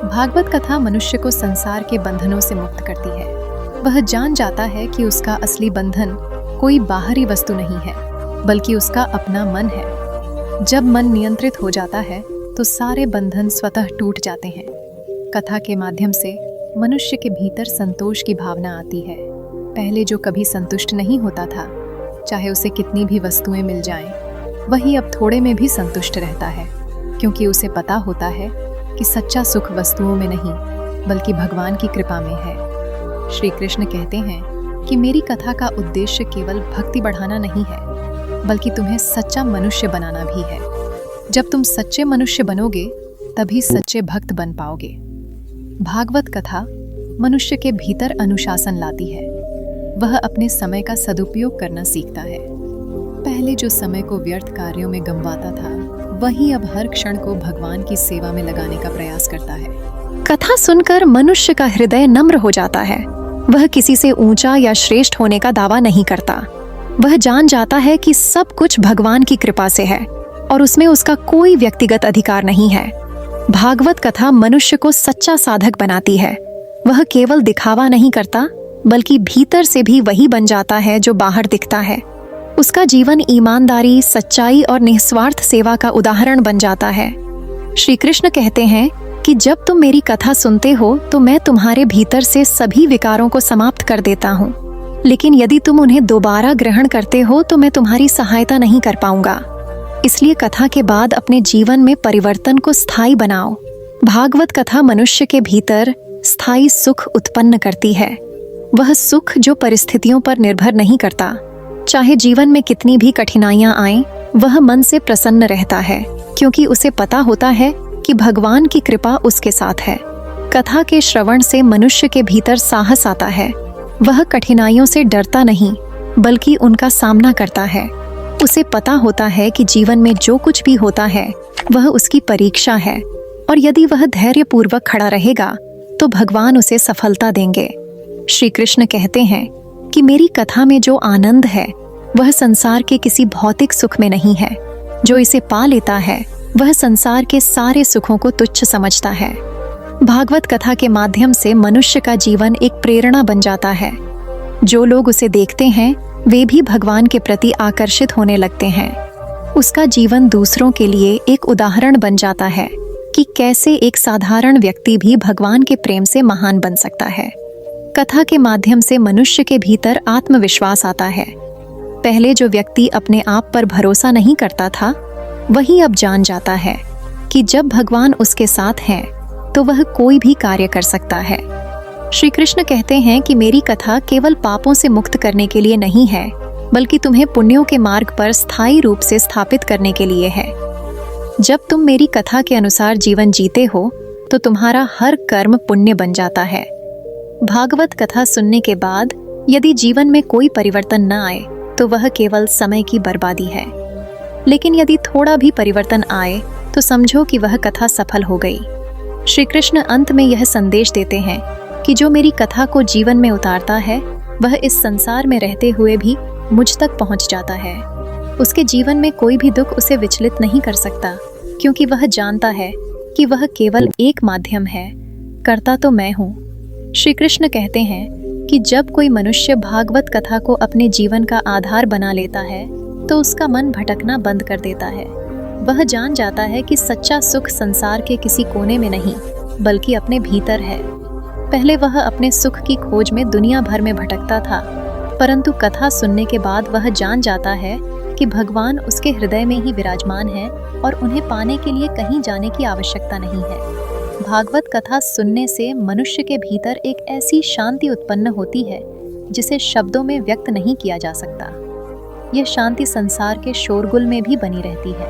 भागवत कथा मनुष्य को संसार के बंधनों से मुक्त करती है। वह जान जाता है कि उसका असली बंधन कोई बाहरी वस्तु नहीं है, बल्कि उसका अपना मन है। जब मन नियंत्रित हो जाता है तो सारे बंधन स्वतः टूट जाते हैं। कथा के माध्यम से मनुष्य के भीतर संतोष की भावना आती है। पहले जो कभी संतुष्ट नहीं होता था, चाहे उसे कितनी भी वस्तुएं मिल जाएं, वही अब थोड़े में भी संतुष्ट रहता है, क्योंकि उसे पता होता है कि सच्चा सुख वस्तुओं में नहीं, बल्कि भगवान की कृपा में है। श्री कृष्ण कहते हैं कि मेरी कथा का उद्देश्य केवल भक्ति बढ़ाना नहीं है, बल्कि तुम्हें सच्चा मनुष्य बनाना भी है। जब तुम सच्चे मनुष्य बनोगे, तभी सच्चे भक्त बन पाओगे। भागवत कथा मनुष्य के भीतर अनुशासन लाती है। वह अपने समय का सदुपयोग करना सीखता है। पहले जो समय को व्यर्थ कार्यों में गंवाता था, वही अब हर क्षण को भगवान की सेवा में लगाने का प्रयास करता है। कथा सुनकर मनुष्य का हृदय नम्र हो जाता है। वह किसी से ऊंचा या श्रेष्ठ होने का दावा नहीं करता। वह जान जाता है कि सब कुछ भगवान की कृपा से है और उसमें उसका कोई व्यक्तिगत अधिकार नहीं है। भागवत कथा मनुष्य को सच्चा साधक बनाती है। वह केवल दिखावा नहीं करता, बल्कि भीतर से भी वही बन जाता है जो बाहर दिखता है। उसका जीवन ईमानदारी, सच्चाई और निस्वार्थ सेवा का उदाहरण बन जाता है। श्री कृष्ण कहते हैं कि जब तुम मेरी कथा सुनते हो तो मैं तुम्हारे भीतर से सभी विकारों को समाप्त कर देता हूँ, लेकिन यदि तुम उन्हें दोबारा ग्रहण करते हो तो मैं तुम्हारी सहायता नहीं कर पाऊंगा। इसलिए कथा के बाद अपने जीवन में परिवर्तन को स्थायी बनाओ। भागवत कथा मनुष्य के भीतर स्थायी सुख उत्पन्न करती है। वह सुख जो परिस्थितियों पर निर्भर नहीं करता। चाहे जीवन में कितनी भी कठिनाइयां आएं, वह मन से प्रसन्न रहता है, क्योंकि उसे पता होता है कि भगवान की कृपा उसके साथ है। कथा के श्रवण से मनुष्य के भीतर साहस आता है। वह कठिनाइयों से डरता नहीं, बल्कि उनका सामना करता है। उसे पता होता है कि जीवन में जो कुछ भी होता है वह उसकी परीक्षा है, और यदि वह धैर्यपूर्वक खड़ा रहेगा तो भगवान उसे सफलता देंगे। श्री कृष्ण कहते हैं कि मेरी कथा में जो आनंद है वह संसार के किसी भौतिक सुख में नहीं है। जो इसे पा लेता है वह संसार के सारे सुखों को तुच्छ समझता है। भागवत कथा के माध्यम से मनुष्य का जीवन एक प्रेरणा बन जाता है। जो लोग उसे देखते हैं वे भी भगवान के प्रति आकर्षित होने लगते हैं। उसका जीवन दूसरों के लिए एक उदाहरण बन जाता है कि कैसे एक साधारण व्यक्ति भी भगवान के प्रेम से महान बन सकता है। कथा के माध्यम से मनुष्य के भीतर आत्मविश्वास आता है। पहले जो व्यक्ति अपने आप पर भरोसा नहीं करता था, वही अब जान जाता है कि जब भगवान उसके साथ हैं तो वह कोई भी कार्य कर सकता है। श्री कृष्ण कहते हैं कि मेरी कथा केवल पापों से मुक्त करने के लिए नहीं है, बल्कि तुम्हें पुण्यों के मार्ग पर स्थायी रूप से स्थापित करने के लिए है। जब तुम मेरी कथा के अनुसार जीवन जीते हो तो तुम्हारा हर कर्म पुण्य बन जाता है। भागवत कथा सुनने के बाद यदि जीवन में कोई परिवर्तन न आए तो वह केवल समय की बर्बादी है, लेकिन यदि थोड़ा भी परिवर्तन आए तो समझो कि वह कथा सफल हो गई। श्री कृष्ण अंत में यह संदेश देते हैं कि जो मेरी कथा को जीवन में उतारता है वह इस संसार में रहते हुए भी मुझ तक पहुंच जाता है। उसके जीवन में कोई भी दुख उसे विचलित नहीं कर सकता, क्योंकि वह जानता है कि वह केवल एक माध्यम है, करता तो मैं हूँ। श्री कृष्ण कहते हैं कि जब कोई मनुष्य भागवत कथा को अपने जीवन का आधार बना लेता है तो उसका मन भटकना बंद कर देता है। वह जान जाता है कि सच्चा सुख संसार के किसी कोने में नहीं बल्कि अपने भीतर है। पहले वह अपने सुख की खोज में दुनिया भर में भटकता था, परंतु कथा सुनने के बाद वह जान जाता है कि भगवान उसके हृदय में ही विराजमान है और उन्हें पाने के लिए कहीं जाने की आवश्यकता नहीं है। भागवत कथा सुनने से मनुष्य के भीतर एक ऐसी शांति उत्पन्न होती है जिसे शब्दों में व्यक्त नहीं किया जा सकता। यह शांति संसार के शोरगुल में भी बनी रहती है।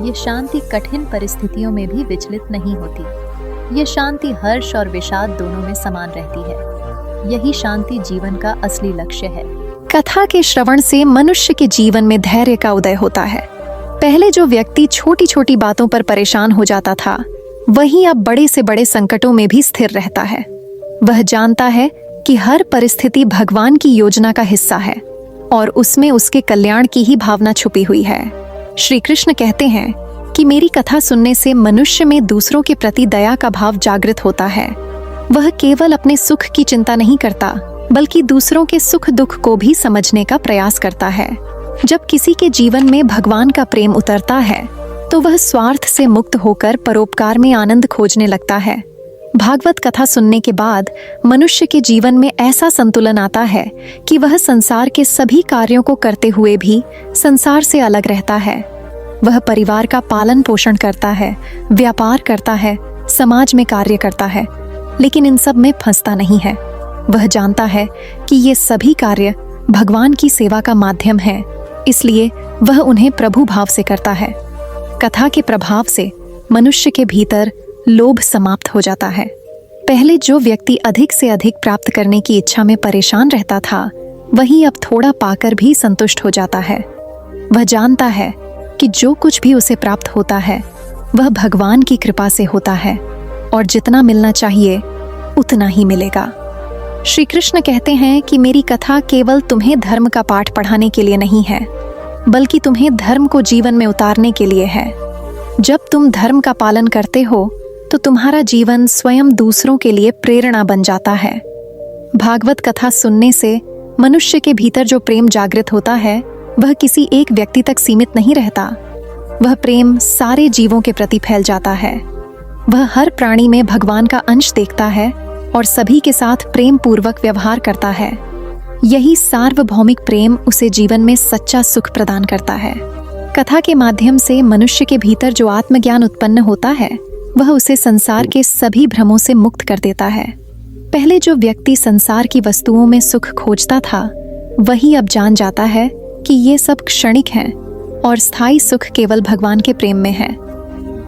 यह शांति कठिन परिस्थितियों में भी विचलित नहीं होती। यह शांति हर्ष और विषाद दोनों में समान रहती है। यही शांति जीवन का असली लक्ष्य है। कथा के श्रवण से मनुष्य के जीवन में धैर्य का उदय होता है। पहले जो व्यक्ति छोटी छोटी बातों पर परेशान हो जाता था, वही अब बड़े से बड़े संकटों में भी स्थिर रहता है। वह जानता है कि हर परिस्थिति भगवान की योजना का हिस्सा है और उसमें उसके कल्याण की ही भावना छुपी हुई है। श्री कृष्ण कहते हैं कि मेरी कथा सुनने से मनुष्य में दूसरों के प्रति दया का भाव जागृत होता है। वह केवल अपने सुख की चिंता नहीं करता, बल्कि दूसरों के सुख दुख को भी समझने का प्रयास करता है। जब किसी के जीवन में भगवान का प्रेम उतरता है तो वह स्वार्थ से मुक्त होकर परोपकार में आनंद खोजने लगता है। भागवत कथा सुनने के बाद मनुष्य के जीवन में ऐसा संतुलन आता है कि वह संसार के सभी कार्यों को करते हुए भी संसार से अलग रहता है। वह परिवार का पालन पोषण करता है, व्यापार करता है, समाज में कार्य करता है, लेकिन इन सब में फंसता नहीं है। वह जानता है कि ये सभी कार्य भगवान की सेवा का माध्यम है, इसलिए वह उन्हें प्रभु भाव से करता है। कथा के प्रभाव से मनुष्य के भीतर लोभ समाप्त हो जाता है। पहले जो व्यक्ति अधिक से अधिक प्राप्त करने की इच्छा में परेशान रहता था, वही अब थोड़ा पाकर भी संतुष्ट हो जाता है। वह जानता है कि जो कुछ भी उसे प्राप्त होता है वह भगवान की कृपा से होता है और जितना मिलना चाहिए उतना ही मिलेगा। श्री कृष्ण कहते हैं कि मेरी कथा केवल तुम्हें धर्म का पाठ पढ़ाने के लिए नहीं है, बल्कि तुम्हें धर्म को जीवन में उतारने के लिए है। जब तुम धर्म का पालन करते हो तो तुम्हारा जीवन स्वयं दूसरों के लिए प्रेरणा बन जाता है। भागवत कथा सुनने से मनुष्य के भीतर जो प्रेम जागृत होता है वह किसी एक व्यक्ति तक सीमित नहीं रहता। वह प्रेम सारे जीवों के प्रति फैल जाता है। वह हर प्राणी में भगवान का अंश देखता है और सभी के साथ प्रेम पूर्वक व्यवहार करता है। यही सार्वभौमिक प्रेम उसे जीवन में सच्चा सुख प्रदान करता है। कथा के माध्यम से मनुष्य के भीतर जो आत्मज्ञान उत्पन्न होता है वह उसे संसार के सभी भ्रमों से मुक्त कर देता है। पहले जो व्यक्ति संसार की वस्तुओं में सुख खोजता था, वही अब जान जाता है कि ये सब क्षणिक हैं और स्थायी सुख केवल भगवान के प्रेम में है।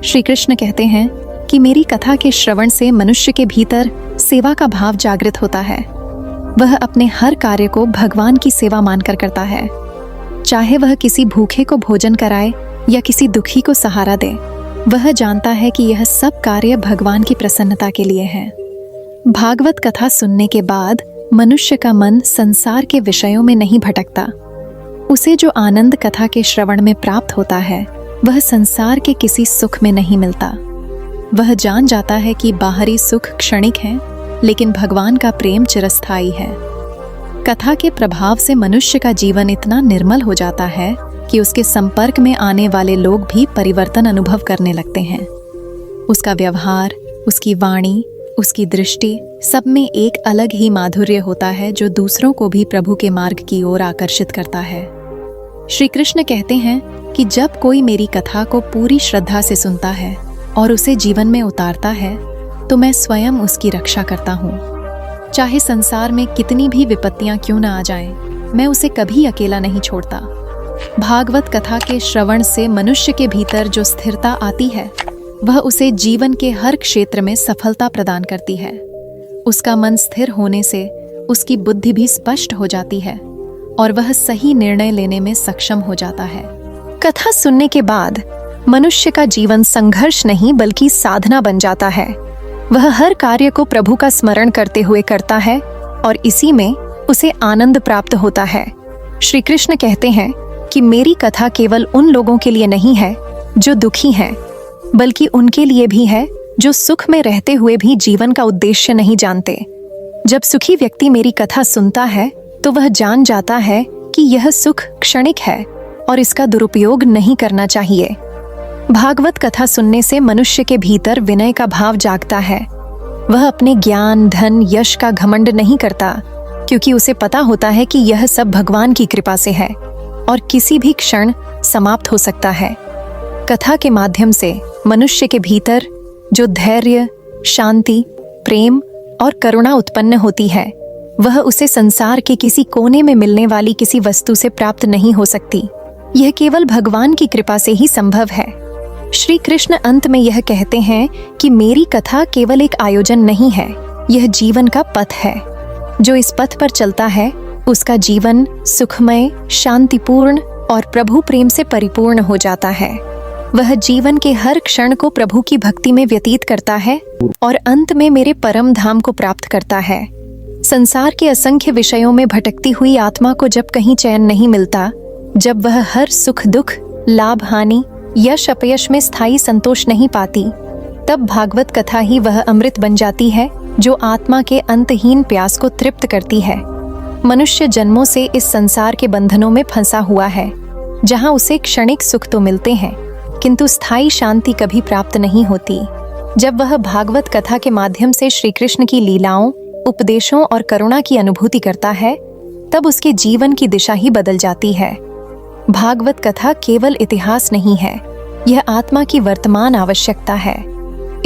श्री कृष्ण कहते हैं कि मेरी कथा के श्रवण से मनुष्य के भीतर सेवा का भाव जागृत होता है। वह अपने हर कार्य को भगवान की सेवा मानकर करता है, चाहे वह किसी भूखे को भोजन कराए या किसी दुखी को सहारा दे। वह जानता है कि यह सब कार्य भगवान की प्रसन्नता के लिए है। भागवत कथा सुनने के बाद मनुष्य का मन संसार के विषयों में नहीं भटकता। उसे जो आनंद कथा के श्रवण में प्राप्त होता है वह संसार के किसी सुख में नहीं मिलता। वह जान जाता है कि बाहरी सुख क्षणिक है, लेकिन भगवान का प्रेम चिरस्थायी है। कथा के प्रभाव से मनुष्य का जीवन इतना निर्मल हो जाता है कि उसके संपर्क में आने वाले लोग भी परिवर्तन अनुभव करने लगते हैं। उसका व्यवहार, उसकी वाणी, उसकी दृष्टि, सब में एक अलग ही माधुर्य होता है जो दूसरों को भी प्रभु के मार्ग की ओर आकर्षित करता है। श्री कृष्ण कहते हैं कि जब कोई मेरी कथा को पूरी श्रद्धा से सुनता है और उसे जीवन में उतारता है तो मैं स्वयं उसकी रक्षा करता हूँ। चाहे संसार में कितनी भी विपत्तियां क्यों न आ जाएं, मैं उसे कभी अकेला नहीं छोड़ता। भागवत कथा के श्रवण से मनुष्य के भीतर जो स्थिरता आती है वह उसे जीवन के हर क्षेत्र में सफलता प्रदान करती है। उसका मन स्थिर होने से उसकी बुद्धि भी स्पष्ट हो जाती है और वह सही निर्णय लेने में सक्षम हो जाता है। कथा सुनने के बाद मनुष्य का जीवन संघर्ष नहीं बल्कि साधना बन जाता है। वह हर कार्य को प्रभु का स्मरण करते हुए करता है और इसी में उसे आनंद प्राप्त होता है। श्री कृष्ण कहते हैं कि मेरी कथा केवल उन लोगों के लिए नहीं है जो दुखी हैं, बल्कि उनके लिए भी है जो सुख में रहते हुए भी जीवन का उद्देश्य नहीं जानते। जब सुखी व्यक्ति मेरी कथा सुनता है तो वह जान जाता है कि यह सुख क्षणिक है और इसका दुरुपयोग नहीं करना चाहिए। भागवत कथा सुनने से मनुष्य के भीतर विनय का भाव जागता है। वह अपने ज्ञान, धन, यश का घमंड नहीं करता, क्योंकि उसे पता होता है कि यह सब भगवान की कृपा से है और किसी भी क्षण समाप्त हो सकता है। कथा के माध्यम से मनुष्य के भीतर जो धैर्य, शांति, प्रेम और करुणा उत्पन्न होती है, वह उसे संसार के किसी कोने में मिलने वाली किसी वस्तु से प्राप्त नहीं हो सकती। यह केवल भगवान की कृपा से ही संभव है। श्री कृष्ण अंत में यह कहते हैं कि मेरी कथा केवल एक आयोजन नहीं है, यह जीवन का पथ है। जो इस पथ पर चलता है उसका जीवन सुखमय, शांतिपूर्ण और प्रभु प्रेम से परिपूर्ण हो जाता है। वह जीवन के हर क्षण को प्रभु की भक्ति में व्यतीत करता है और अंत में मेरे परम धाम को प्राप्त करता है। संसार के असंख्य विषयों में भटकती हुई आत्मा को जब कहीं चैन नहीं मिलता, जब वह हर सुख दुख, लाभ हानि, यश अपयश में स्थायी संतोष नहीं पाती, तब भागवत कथा ही वह अमृत बन जाती है जो आत्मा के अंतहीन प्यास को तृप्त करती है। मनुष्य जन्मों से इस संसार के बंधनों में फंसा हुआ है, जहां उसे क्षणिक सुख तो मिलते हैं किंतु स्थायी शांति कभी प्राप्त नहीं होती। जब वह भागवत कथा के माध्यम से श्री कृष्ण की लीलाओं, उपदेशों और करुणा की अनुभूति करता है, तब उसके जीवन की दिशा ही बदल जाती है। भागवत कथा केवल इतिहास नहीं है, यह आत्मा की वर्तमान आवश्यकता है।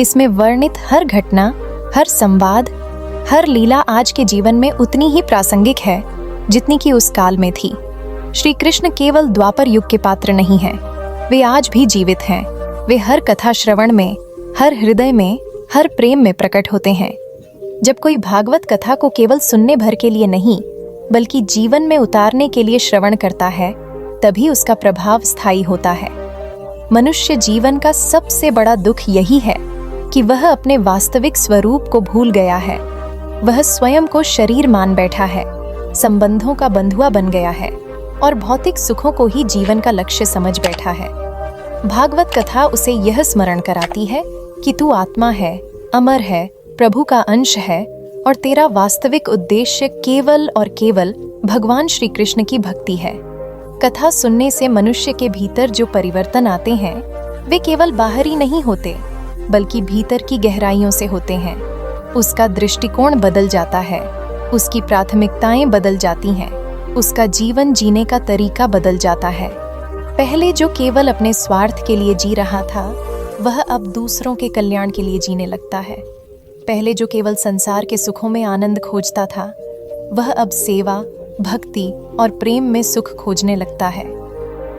इसमें वर्णित हर घटना, हर संवाद, हर लीला आज के जीवन में उतनी ही प्रासंगिक है जितनी कि उस काल में थी। श्री कृष्ण केवल द्वापर युग के पात्र नहीं हैं, वे आज भी जीवित हैं। वे हर कथा श्रवण में, हर हृदय में, हर प्रेम में प्रकट होते हैं। जब कोई भागवत कथा को केवल सुनने भर के लिए नहीं, बल्कि जीवन में उतारने के लिए श्रवण करता है, तभी उसका प्रभाव स्थायी होता है। मनुष्य जीवन का सबसे बड़ा दुख यही है कि वह अपने वास्तविक स्वरूप को भूल गया है। वह स्वयं को शरीर मान बैठा है, संबंधों का बंधुआ बन गया है और भौतिक सुखों को ही जीवन का लक्ष्य समझ बैठा है। भागवत कथा उसे यह स्मरण कराती है कि तू आत्मा है, अमर है, प्रभु का अंश है और तेरा वास्तविक उद्देश्य केवल और केवल भगवान श्री कृष्ण की भक्ति है। कथा सुनने से मनुष्य के भीतर जो परिवर्तन आते हैं, वे केवल बाहरी नहीं होते, बल्कि भीतर की गहराइयों से होते हैं। उसका दृष्टिकोण बदल जाता है, उसकी प्राथमिकताएं बदल जाती हैं, उसका जीवन जीने का तरीका बदल जाता है। पहले जो केवल अपने स्वार्थ के लिए जी रहा था, वह अब दूसरों के कल्याण के लिए जीने लगता है। पहले जो केवल संसार के सुखों में आनंद खोजता था, वह अब सेवा, भक्ति और प्रेम में सुख खोजने लगता है।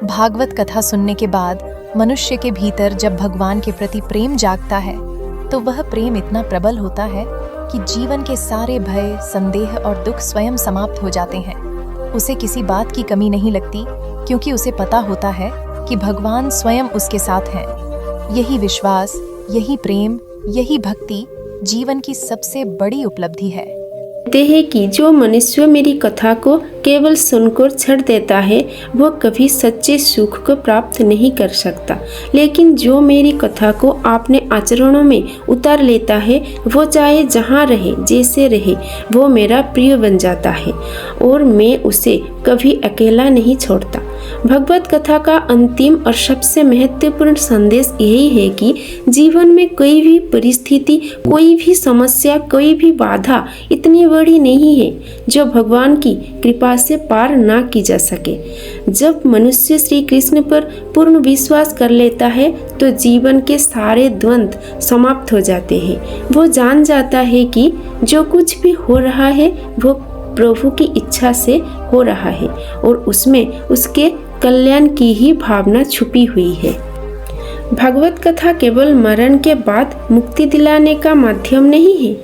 भागवत कथा सुनने के बाद मनुष्य के भीतर जब भगवान के प्रति प्रेम जागता है, तो वह प्रेम इतना प्रबल होता है कि जीवन के सारे भय, संदेह और दुख स्वयं समाप्त हो जाते हैं। उसे किसी बात की कमी नहीं लगती, क्योंकि उसे पता होता है कि भगवान स्वयं उसके साथ हैं। यही विश्वास, यही प्रेम, यही भक्ति जीवन की सबसे बड़ी उपलब्धि है। कहते हैं कि जो मनुष्य मेरी कथा को केवल सुनकर छोड़ देता है, वह कभी सच्चे सुख को प्राप्त नहीं कर सकता। लेकिन जो मेरी कथा को अपने आचरणों में उतार लेता है, वो चाहे जहाँ रहे, जैसे रहे, वो मेरा प्रिय बन जाता है और मैं उसे कभी अकेला नहीं छोड़ता। भगवत कथा का अंतिम और सबसे महत्वपूर्ण संदेश यही है कि जीवन में कोई भी परिस्थिति, कोई भी समस्या, कोई भी बाधा इतनी बड़ी नहीं है जो भगवान की कृपा से पार ना की जा सके। जब मनुष्य श्री कृष्ण पर पूर्ण विश्वास कर लेता है, तो जीवन के सारे द्वंद्व समाप्त हो जाते हैं। वो जान जाता है कि जो कुछ भी हो रहा है वो प्रभु की इच्छा से हो रहा है और उसमें उसके कल्याण की ही भावना छुपी हुई है। भगवत कथा केवल मरण के बाद मुक्ति दिलाने का माध्यम नहीं है,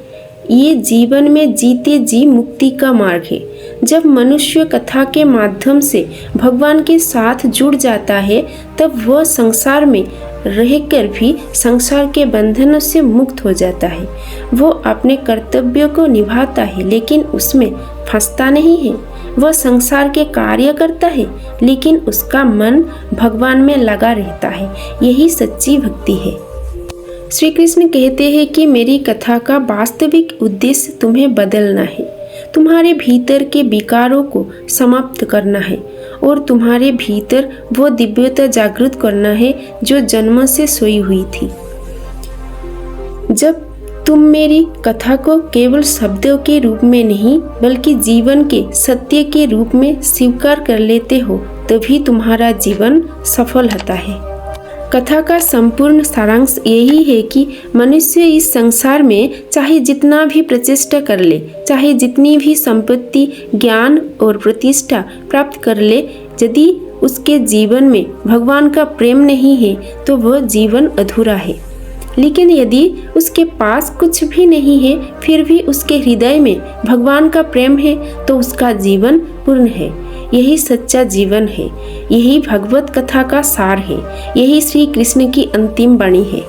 ये जीवन में जीते जी मुक्ति का मार्ग है। जब मनुष्य कथा के माध्यम से भगवान के साथ जुड़ जाता है, तब वह संसार में रहकर भी संसार के बंधनों से मुक्त हो जाता है। वो अपने कर्तव्यों को निभाता है, लेकिन उसमें फंसता नहीं है। वह संसार के कार्य करता है, लेकिन उसका मन भगवान में लगा रहता है। यही सच्ची भक्ति है। श्री कृष्ण कहते हैं कि मेरी कथा का वास्तविक उद्देश्य तुम्हें बदलना है, तुम्हारे भीतर के विकारों को समाप्त करना है और तुम्हारे भीतर वो दिव्यता जागृत करना है जो जन्म से सोई हुई थी। जब तुम मेरी कथा को केवल शब्दों के रूप में नहीं बल्कि जीवन के सत्य के रूप में स्वीकार कर लेते हो, तभी तुम्हारा जीवन सफल होता है। कथा का संपूर्ण सारांश यही है कि मनुष्य इस संसार में चाहे जितना भी प्रचेष्टा कर ले, चाहे जितनी भी संपत्ति, ज्ञान और प्रतिष्ठा प्राप्त कर ले, यदि उसके जीवन में भगवान का प्रेम नहीं है तो वह जीवन अधूरा है। लेकिन यदि उसके पास कुछ भी नहीं है फिर भी उसके हृदय में भगवान का प्रेम है तो उसका जीवन पूर्ण है। यही सच्चा जीवन है, यही भगवत कथा का सार है, यही श्री कृष्ण की अंतिम वाणी है।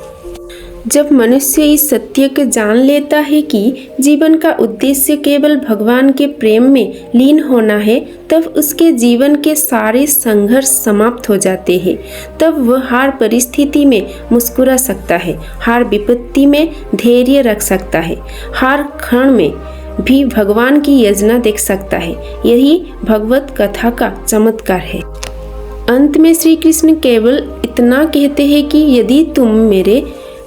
जब मनुष्य इस सत्य को जान लेता है कि जीवन का उद्देश्य केवल भगवान के प्रेम में लीन होना है, तब उसके जीवन के सारे संघर्ष समाप्त हो जाते हैं। तब वह हर परिस्थिति में मुस्कुरा सकता है, हर विपत्ति में धैर्य रख सकता है, हर क्षण में भी भगवान की योजना देख सकता है। यही भगवत कथा का चमत्कार है। अंत में श्री कृष्ण केवल इतना कहते हैं कि यदि तुम मेरे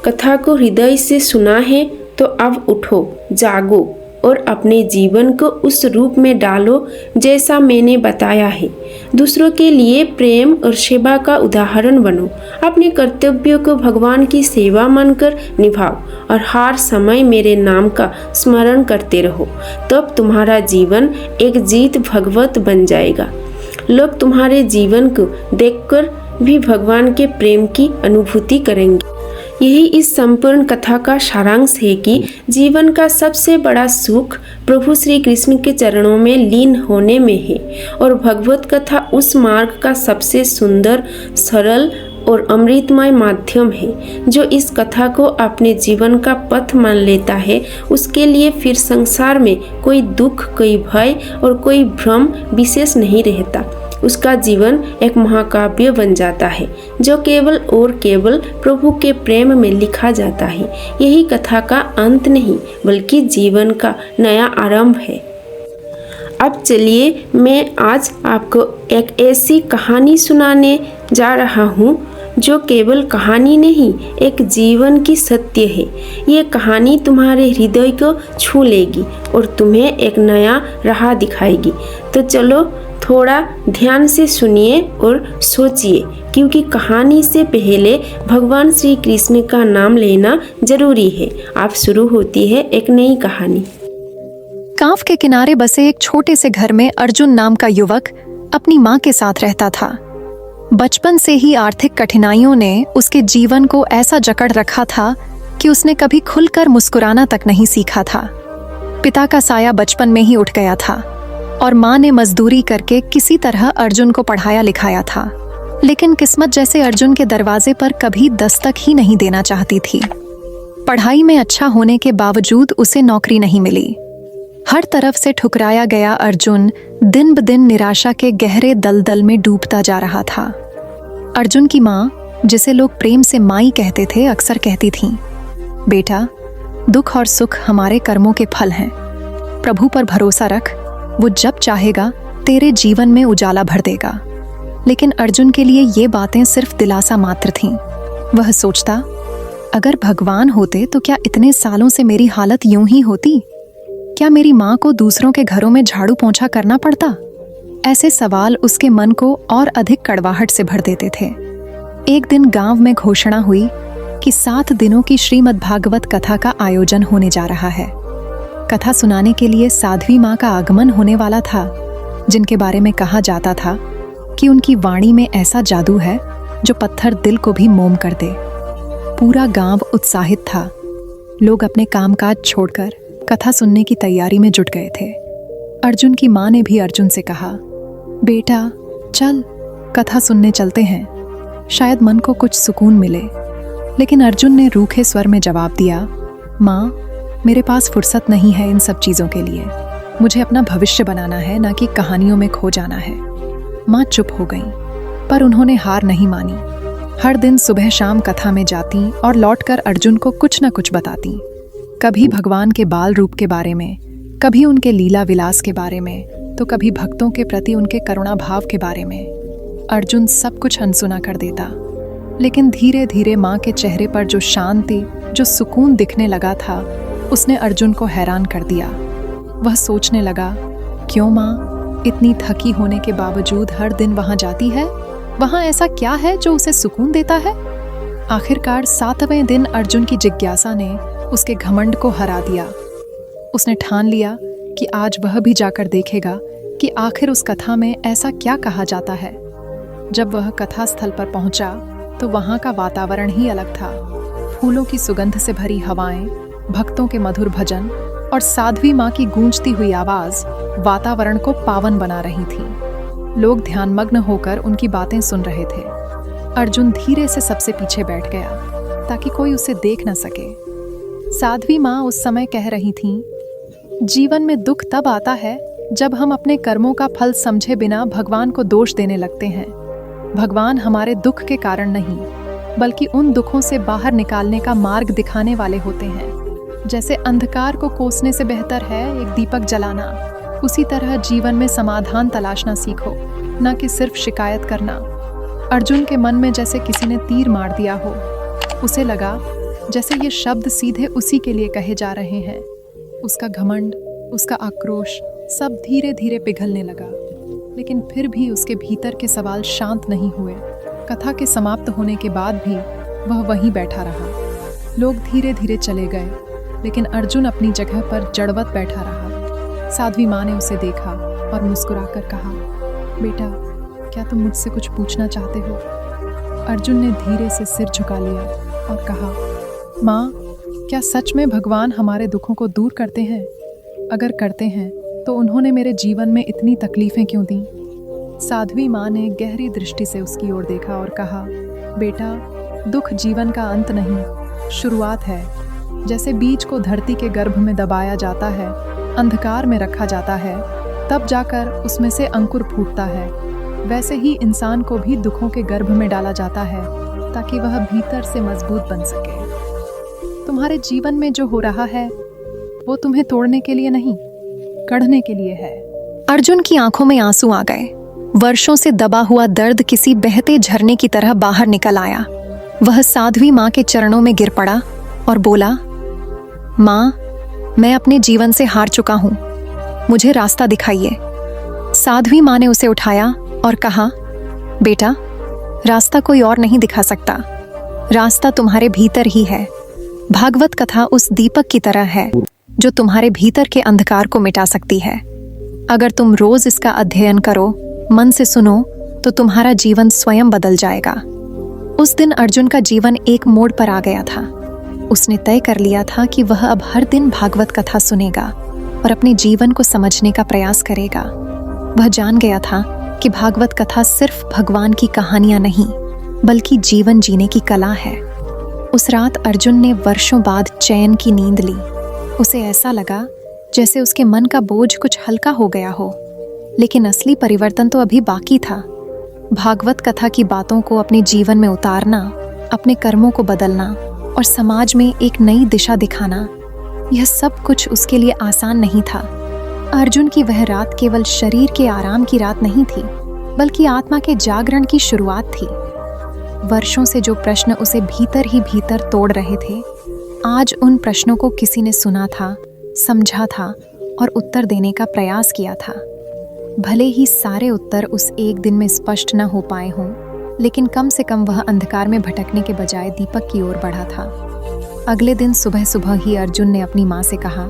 कथा को हृदय से सुना है तो अब उठो, जागो और अपने जीवन को उस रूप में डालो जैसा मैंने बताया है। दूसरों के लिए प्रेम और सेवा का उदाहरण बनो। अपने कर्तव्यों को भगवान की सेवा मानकर निभाओ और हर समय मेरे नाम का स्मरण करते रहो। तब तुम्हारा जीवन एक जीत भगवत बन जाएगा। लोग तुम्हारे जीवन को देखकर भी भगवान के प्रेम की अनुभूति करेंगे। यही इस संपूर्ण कथा का सारांश है कि जीवन का सबसे बड़ा सुख प्रभु श्री कृष्ण के चरणों में लीन होने में है और भगवत कथा उस मार्ग का सबसे सुंदर, सरल और अमृतमय माध्यम है। जो इस कथा को अपने जीवन का पथ मान लेता है, उसके लिए फिर संसार में कोई दुख, कोई भय और कोई भ्रम विशेष नहीं रहता। उसका जीवन एक महाकाव्य बन जाता है जो केवल और केवल प्रभु के प्रेम में लिखा जाता है। यही कथा का अंत नहीं बल्कि जीवन का नया आरंभ है। अब चलिए मैं आज आपको एक ऐसी कहानी सुनाने जा रहा हूँ जो केवल कहानी नहीं, एक जीवन की सत्य है। ये कहानी तुम्हारे हृदय को छू लेगी और तुम्हें एक नया राह दिखाएगी। तो चलो थोड़ा ध्यान से सुनिए और सोचिए, क्योंकि कहानी से पहले भगवान श्री कृष्ण का नाम लेना जरूरी है। अब शुरू होती है एक नई कहानी। कांव के किनारे बसे एक छोटे से घर में अर्जुन नाम का युवक अपनी माँ के साथ रहता था। बचपन से ही आर्थिक कठिनाइयों ने उसके जीवन को ऐसा जकड़ रखा था कि उसने कभी खुलकर मुस्कुराना तक नहीं सीखा था। पिता का साया बचपन में ही उठ गया था और माँ ने मजदूरी करके किसी तरह अर्जुन को पढ़ाया लिखाया था, लेकिन किस्मत जैसे अर्जुन के दरवाजे पर कभी दस्तक ही नहीं देना चाहती थी। पढ़ाई में अच्छा होने के बावजूद उसे नौकरी नहीं मिली। हर तरफ से ठुकराया गया अर्जुन दिन ब दिन निराशा के गहरे दलदल में डूबता जा रहा था। अर्जुन की माँ, जिसे लोग प्रेम से माई कहते थे, अक्सर कहती थीं, बेटा, दुख और सुख हमारे कर्मों के फल हैं। प्रभु पर भरोसा रख, वो जब चाहेगा तेरे जीवन में उजाला भर देगा। लेकिन अर्जुन के लिए ये बातें सिर्फ दिलासा मात्र थीं। वह सोचता, अगर भगवान होते तो क्या इतने सालों से मेरी हालत यूं ही होती? क्या मेरी माँ को दूसरों के घरों में झाड़ू पोंछा करना पड़ता? ऐसे सवाल उसके मन को और अधिक कड़वाहट से भर देते थे। एक दिन गांव में घोषणा हुई कि 7 दिनों की श्रीमद् भागवत कथा का आयोजन होने जा रहा है। कथा सुनाने के लिए साध्वी माँ का आगमन होने वाला था, जिनके बारे में कहा जाता था कि उनकी वाणी में ऐसा जादू है जो पत्थर दिल को भी मोम कर दे। पूरा गांव उत्साहित था। लोग अपने कामकाज छोड़कर कथा सुनने की तैयारी में जुट गए थे। अर्जुन की माँ ने भी अर्जुन से कहा, बेटा चल, कथा सुनने चलते हैं, शायद मन को कुछ सुकून मिले। लेकिन अर्जुन ने रूखे स्वर में जवाब दिया, माँ, मेरे पास फुर्सत नहीं है इन सब चीज़ों के लिए। मुझे अपना भविष्य बनाना है, ना कि कहानियों में खो जाना है। माँ चुप हो गईं, पर उन्होंने हार नहीं मानी। हर दिन सुबह शाम कथा में जाती और लौटकर अर्जुन को कुछ न कुछ बताती। कभी भगवान के बाल रूप के बारे में, कभी उनके लीला विलास के बारे में, तो कभी भक्तों के प्रति उनके करुणा भाव के बारे में। अर्जुन सब कुछ अनसुना कर देता, लेकिन धीरे धीरे माँ के चेहरे पर जो शांति, जो सुकून दिखने लगा था, उसने अर्जुन को हैरान कर दिया। वह सोचने लगा, क्यों माँ इतनी थकी होने के बावजूद हर दिन वहाँ जाती है? वहाँ ऐसा क्या है जो उसे सुकून देता है? आखिरकार 7वें दिन अर्जुन की जिज्ञासा ने उसके घमंड को हरा दिया। उसने ठान लिया कि आज वह भी जाकर देखेगा कि आखिर उस कथा में ऐसा क्या कहा जाता है। जब वह कथा स्थल पर पहुंचा तो वहां का वातावरण ही अलग था। फूलों की सुगंध से भरी हवाएं, भक्तों के मधुर भजन और साध्वी माँ की गूंजती हुई आवाज वातावरण को पावन बना रही थी। लोग ध्यानमग्न होकर उनकी बातें सुन रहे थे। अर्जुन धीरे से सबसे पीछे बैठ गया ताकि कोई उसे देख न सके। साध्वी माँ उस समय कह रही थीं, जीवन में दुख तब आता है जब हम अपने कर्मों का फल समझे बिना भगवान को दोष देने लगते हैं। भगवान हमारे दुख के कारण नहीं, बल्कि उन दुखों से बाहर निकालने का मार्ग दिखाने वाले होते हैं। जैसे अंधकार को कोसने से बेहतर है एक दीपक जलाना, उसी तरह जीवन में समाधान तलाशना सीखो, न कि सिर्फ शिकायत करना। अर्जुन के मन में जैसे किसी ने तीर मार दिया हो। उसे लगा जैसे ये शब्द सीधे उसी के लिए कहे जा रहे हैं। उसका घमंड, उसका आक्रोश सब धीरे धीरे पिघलने लगा, लेकिन फिर भी उसके भीतर के सवाल शांत नहीं हुए। कथा के समाप्त होने के बाद भी वह वहीं बैठा रहा। लोग धीरे धीरे चले गए, लेकिन अर्जुन अपनी जगह पर जड़वत बैठा रहा। साध्वी माँ ने उसे देखा और मुस्कुराकर कहा, बेटा, क्या तुम मुझसे कुछ पूछना चाहते हो? अर्जुन ने धीरे से सिर झुका लिया और कहा, माँ, क्या सच में भगवान हमारे दुखों को दूर करते हैं? अगर करते हैं तो उन्होंने मेरे जीवन में इतनी तकलीफें क्यों दी? साध्वी माँ ने गहरी दृष्टि से उसकी ओर देखा और कहा, बेटा, दुख जीवन का अंत नहीं, शुरुआत है। जैसे बीज को धरती के गर्भ में दबाया जाता है, अंधकार में रखा जाता है, तब जाकर उसमें से अंकुर फूटता है, वैसे ही इंसान को भी दुखों के गर्भ में डाला जाता है ताकि वह भीतर से मजबूत बन सके। तुम्हारे जीवन में जो हो रहा है वो तुम्हें तोड़ने के लिए नहीं, गढ़ने के लिए है। अर्जुन की आंखों में आंसू आ गए। वर्षों से दबा हुआ दर्द किसी बहते झरने की तरह बाहर निकल आया। वह साध्वी माँ के चरणों में गिर पड़ा और बोला, माँ, मैं अपने जीवन से हार चुका हूँ, मुझे रास्ता दिखाइए। साध्वी माँ ने उसे उठाया और कहा, बेटा, रास्ता कोई और नहीं दिखा सकता, रास्ता तुम्हारे भीतर ही है। भागवत कथा उस दीपक की तरह है जो तुम्हारे भीतर के अंधकार को मिटा सकती है। अगर तुम रोज इसका अध्ययन करो, मन से सुनो, तो तुम्हारा जीवन स्वयं बदल जाएगा। उस दिन अर्जुन का जीवन एक मोड़ पर आ गया था। उसने तय कर लिया था कि वह अब हर दिन भागवत कथा सुनेगा और अपने जीवन को समझने का प्रयास करेगा। वह जान गया था कि भागवत कथा सिर्फ भगवान की कहानियां नहीं, बल्कि जीवन जीने की कला है। उस रात अर्जुन ने वर्षों बाद चैन की नींद ली। उसे ऐसा लगा जैसे उसके मन का बोझ कुछ हल्का हो गया हो, लेकिन असली परिवर्तन तो अभी बाकी था। भागवत कथा की बातों को अपने जीवन में उतारना, अपने कर्मों को बदलना और समाज में एक नई दिशा दिखाना, यह सब कुछ उसके लिए आसान नहीं था। अर्जुन की वह रात केवल शरीर के आराम की रात नहीं थी, बल्कि आत्मा के जागरण की शुरुआत थी। वर्षों से जो प्रश्न उसे भीतर ही भीतर तोड़ रहे थे, आज उन प्रश्नों को किसी ने सुना था, समझा था और उत्तर देने का प्रयास किया था। भले ही सारे उत्तर उस एक दिन में स्पष्ट न हो पाए हों, लेकिन कम से कम वह अंधकार में भटकने के बजाय दीपक की ओर बढ़ा था। अगले दिन सुबह सुबह ही अर्जुन ने अपनी माँ से कहा,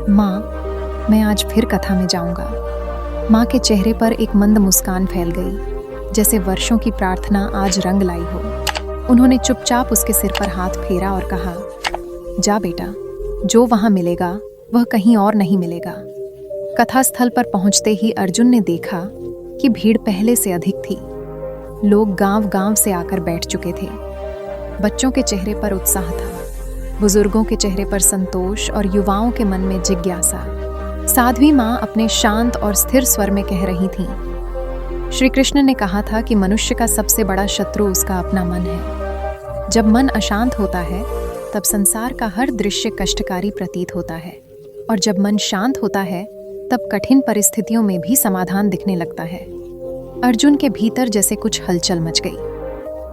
माँ, मैं आज फिर कथा में जाऊंगा। माँ के चेहरे पर एक मंद मुस्कान फैल गई, जैसे वर्षों की प्रार्थना आज रंग लाई हो। उन्होंने चुपचाप उसके सिर पर हाथ फेरा और कहा, जा बेटा, जो वहां मिलेगा वह कहीं और नहीं मिलेगा। कथा स्थल पर पहुंचते ही अर्जुन ने देखा कि भीड़ पहले से अधिक थी। लोग गांव-गांव से आकर बैठ चुके थे। बच्चों के चेहरे पर उत्साह था, बुजुर्गों के चेहरे पर संतोष और युवाओं के मन में जिज्ञासा। साध्वी माँ अपने शांत और स्थिर स्वर में कह रही थीं, श्री कृष्ण ने कहा था कि मनुष्य का सबसे बड़ा शत्रु उसका अपना मन है। जब मन अशांत होता है तब संसार का हर दृश्य कष्टकारी प्रतीत होता है, और जब मन शांत होता है तब कठिन परिस्थितियों में भी समाधान दिखने लगता है। अर्जुन के भीतर जैसे कुछ हलचल मच गई।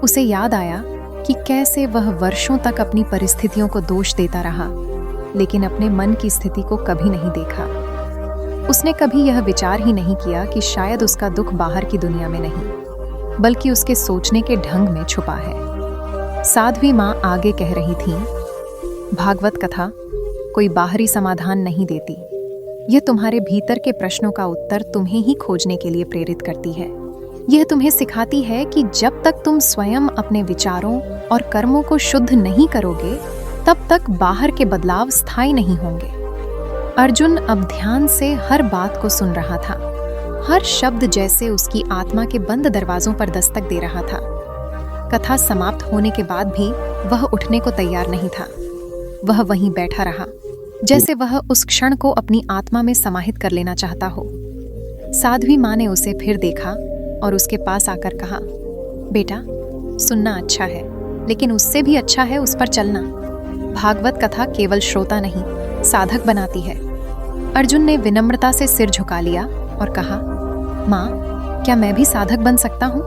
उसे याद आया कि कैसे वह वर्षों तक अपनी परिस्थितियों को दोष देता रहा, लेकिन अपने मन की स्थिति को कभी नहीं देखा। उसने कभी यह विचार ही नहीं किया कि शायद उसका दुख बाहर की दुनिया में नहीं, बल्कि उसके सोचने के ढंग में छुपा है। साध्वी माँ आगे कह रही थीं, भागवत कथा कोई बाहरी समाधान नहीं देती। यह तुम्हारे भीतर के प्रश्नों का उत्तर तुम्हें ही खोजने के लिए प्रेरित करती है। यह तुम्हें सिखाती है कि जब तक तुम स्वयं अपने विचारों और कर्मों को शुद्ध नहीं करोगे, तब तक बाहर के बदलाव स्थायी नहीं होंगे। अर्जुन अब ध्यान से हर बात को सुन रहा था। हर शब्द जैसे उसकी आत्मा के बंद दरवाजों पर दस्तक दे रहा था। कथा समाप्त होने के बाद भी वह उठने को तैयार नहीं था। वह वहीं बैठा रहा, जैसे वह उस क्षण को अपनी आत्मा में समाहित कर लेना चाहता हो। साध्वी माँ ने उसे फिर देखा और उसके पास आकर कहा, बेटा, सुनना अच्छा है, लेकिन उससे भी अच्छा है उस पर चलना। भागवत कथा केवल श्रोता नहीं, साधक बनाती है। अर्जुन ने विनम्रता से सिर झुका लिया और कहा, माँ, क्या मैं भी साधक बन सकता हूँ?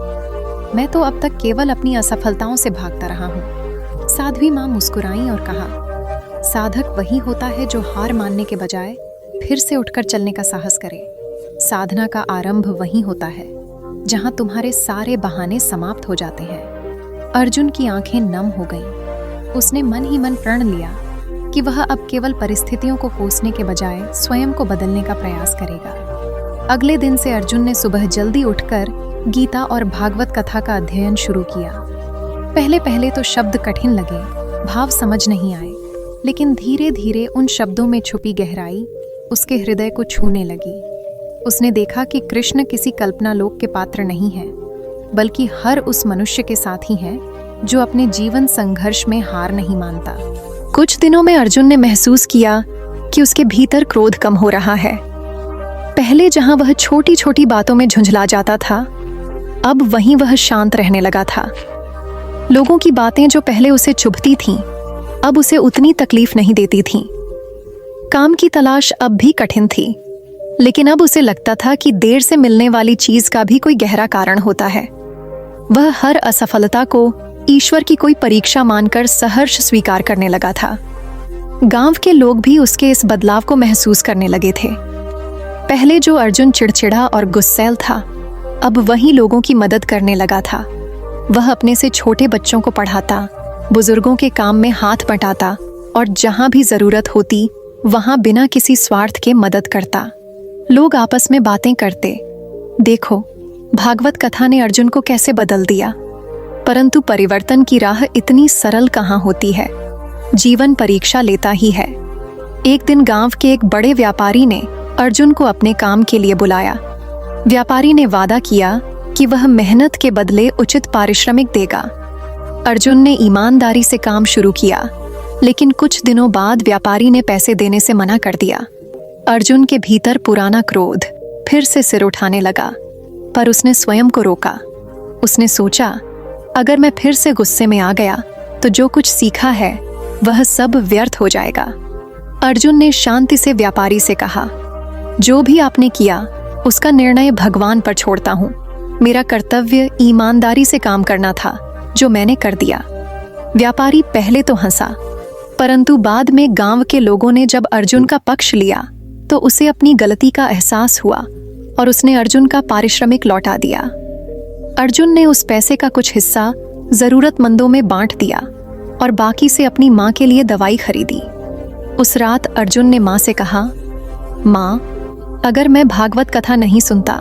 मैं तो अब तक केवल अपनी असफलताओं से भागता रहा हूँ। साध्वी माँ मुस्कुराई और कहा, साधक वही होता है जो हार मानने के बजाय फिर से उठकर चलने का साहस करे। साधना का आरंभ वहीं होता है जहाँ तुम्हारे सारे बहाने समाप्त हो जाते हैं। अर्जुन की आंखें नम हो गईं। उसने मन ही मन प्रण लिया कि वह अब केवल परिस्थितियों को कोसने के बजाय स्वयं को बदलने का प्रयास करेगा। अगले दिन से अर्जुन ने सुबह जल्दी उठकर गीता और भागवत कथा का अध्ययन शुरू किया। पहले पहले तो शब्द कठिन लगे, भाव समझ नहीं आए, लेकिन धीरे धीरे उन शब्दों में छुपी गहराई उसके हृदय को छूने लगी। उसने देखा कि कृष्ण किसी कल्पना लोक के पात्र नहीं है, बल्कि हर उस मनुष्य के साथी हैं जो अपने जीवन संघर्ष में हार नहीं मानता। कुछ दिनों में अर्जुन ने महसूस किया कि उसके भीतर क्रोध कम हो रहा है। पहले जहां वह छोटी छोटी बातों में झुंझला जाता था, अब वहीं वह शांत रहने लगा था। लोगों की बातें जो पहले उसे चुभती थीं, अब उसे उतनी तकलीफ नहीं देती थीं। काम की तलाश अब भी कठिन थी, लेकिन अब उसे लगता था कि देर से मिलने वाली चीज का भी कोई गहरा कारण होता है। वह हर असफलता को ईश्वर की कोई परीक्षा मानकर सहर्ष स्वीकार करने लगा था। गांव के लोग भी उसके इस बदलाव को महसूस करने लगे थे। पहले जो अर्जुन चिड़चिड़ा और गुस्सैल था, अब वही लोगों की मदद करने लगा था। वह अपने से छोटे बच्चों को पढ़ाता, बुजुर्गों के काम में हाथ बटाता और जहां भी जरूरत होती वहां बिना किसी स्वार्थ के मदद करता। लोग आपस में बातें करते, देखो, भागवत कथा ने अर्जुन को कैसे बदल दिया। परंतु परिवर्तन की राह इतनी सरल कहाँ होती है। जीवन परीक्षा लेता ही है। एक दिन गांव के एक बड़े व्यापारी ने अर्जुन को अपने काम के लिए बुलाया। व्यापारी ने वादा किया कि वह मेहनत के बदले उचित पारिश्रमिक देगा। अर्जुन ने ईमानदारी से काम शुरू किया, लेकिन कुछ दिनों बाद व्यापारी ने पैसे देने से मना कर दिया। अर्जुन के भीतर पुराना क्रोध फिर से सिर उठाने लगा, पर उसने स्वयं को रोका। उसने सोचा, अगर मैं फिर से गुस्से में आ गया तो जो कुछ सीखा है वह सब व्यर्थ हो जाएगा। अर्जुन ने शांति से व्यापारी से कहा, जो भी आपने किया उसका निर्णय भगवान पर छोड़ता हूँ। मेरा कर्तव्य ईमानदारी से काम करना था, जो मैंने कर दिया। व्यापारी पहले तो हंसा, परंतु बाद में गांव के लोगों ने जब अर्जुन का पक्ष लिया तो उसे अपनी गलती का एहसास हुआ और उसने अर्जुन का पारिश्रमिक लौटा दिया। अर्जुन ने उस पैसे का कुछ हिस्सा जरूरतमंदों में बांट दिया और बाकी से अपनी माँ के लिए दवाई खरीदी। उस रात अर्जुन ने माँ से कहा, माँ, अगर मैं भागवत कथा नहीं सुनता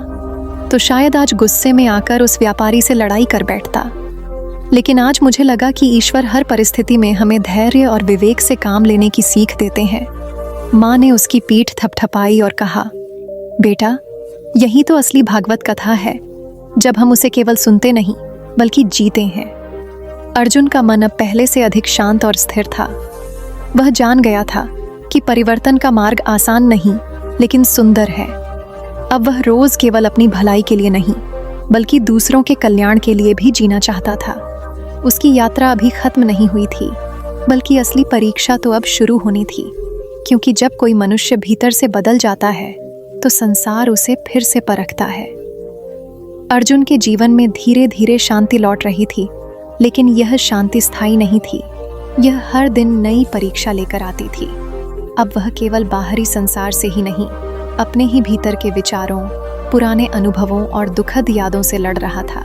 तो शायद आज गुस्से में आकर उस व्यापारी से लड़ाई कर बैठता। लेकिन आज मुझे लगा कि ईश्वर हर परिस्थिति में हमें धैर्य और विवेक से काम लेने की सीख देते हैं। माँ ने उसकी पीठ थपथपाई और कहा, बेटा, यही तो असली भागवत कथा है, जब हम उसे केवल सुनते नहीं बल्कि जीते हैं। अर्जुन का मन अब पहले से अधिक शांत और स्थिर था। वह जान गया था कि परिवर्तन का मार्ग आसान नहीं, लेकिन सुंदर है। अब वह रोज केवल अपनी भलाई के लिए नहीं बल्कि दूसरों के कल्याण के लिए भी जीना चाहता था। उसकी यात्रा अभी खत्म नहीं हुई थी, बल्कि असली परीक्षा तो अब शुरू होनी थी, क्योंकि जब कोई मनुष्य भीतर से बदल जाता है तो संसार उसे फिर से परखता है। अर्जुन के जीवन में धीरे धीरे शांति लौट रही थी, लेकिन यह शांति स्थायी नहीं थी। यह हर दिन नई परीक्षा लेकर आती थी। अब वह केवल बाहरी संसार से ही नहीं, अपने ही भीतर के विचारों, पुराने अनुभवों और दुखद यादों से लड़ रहा था।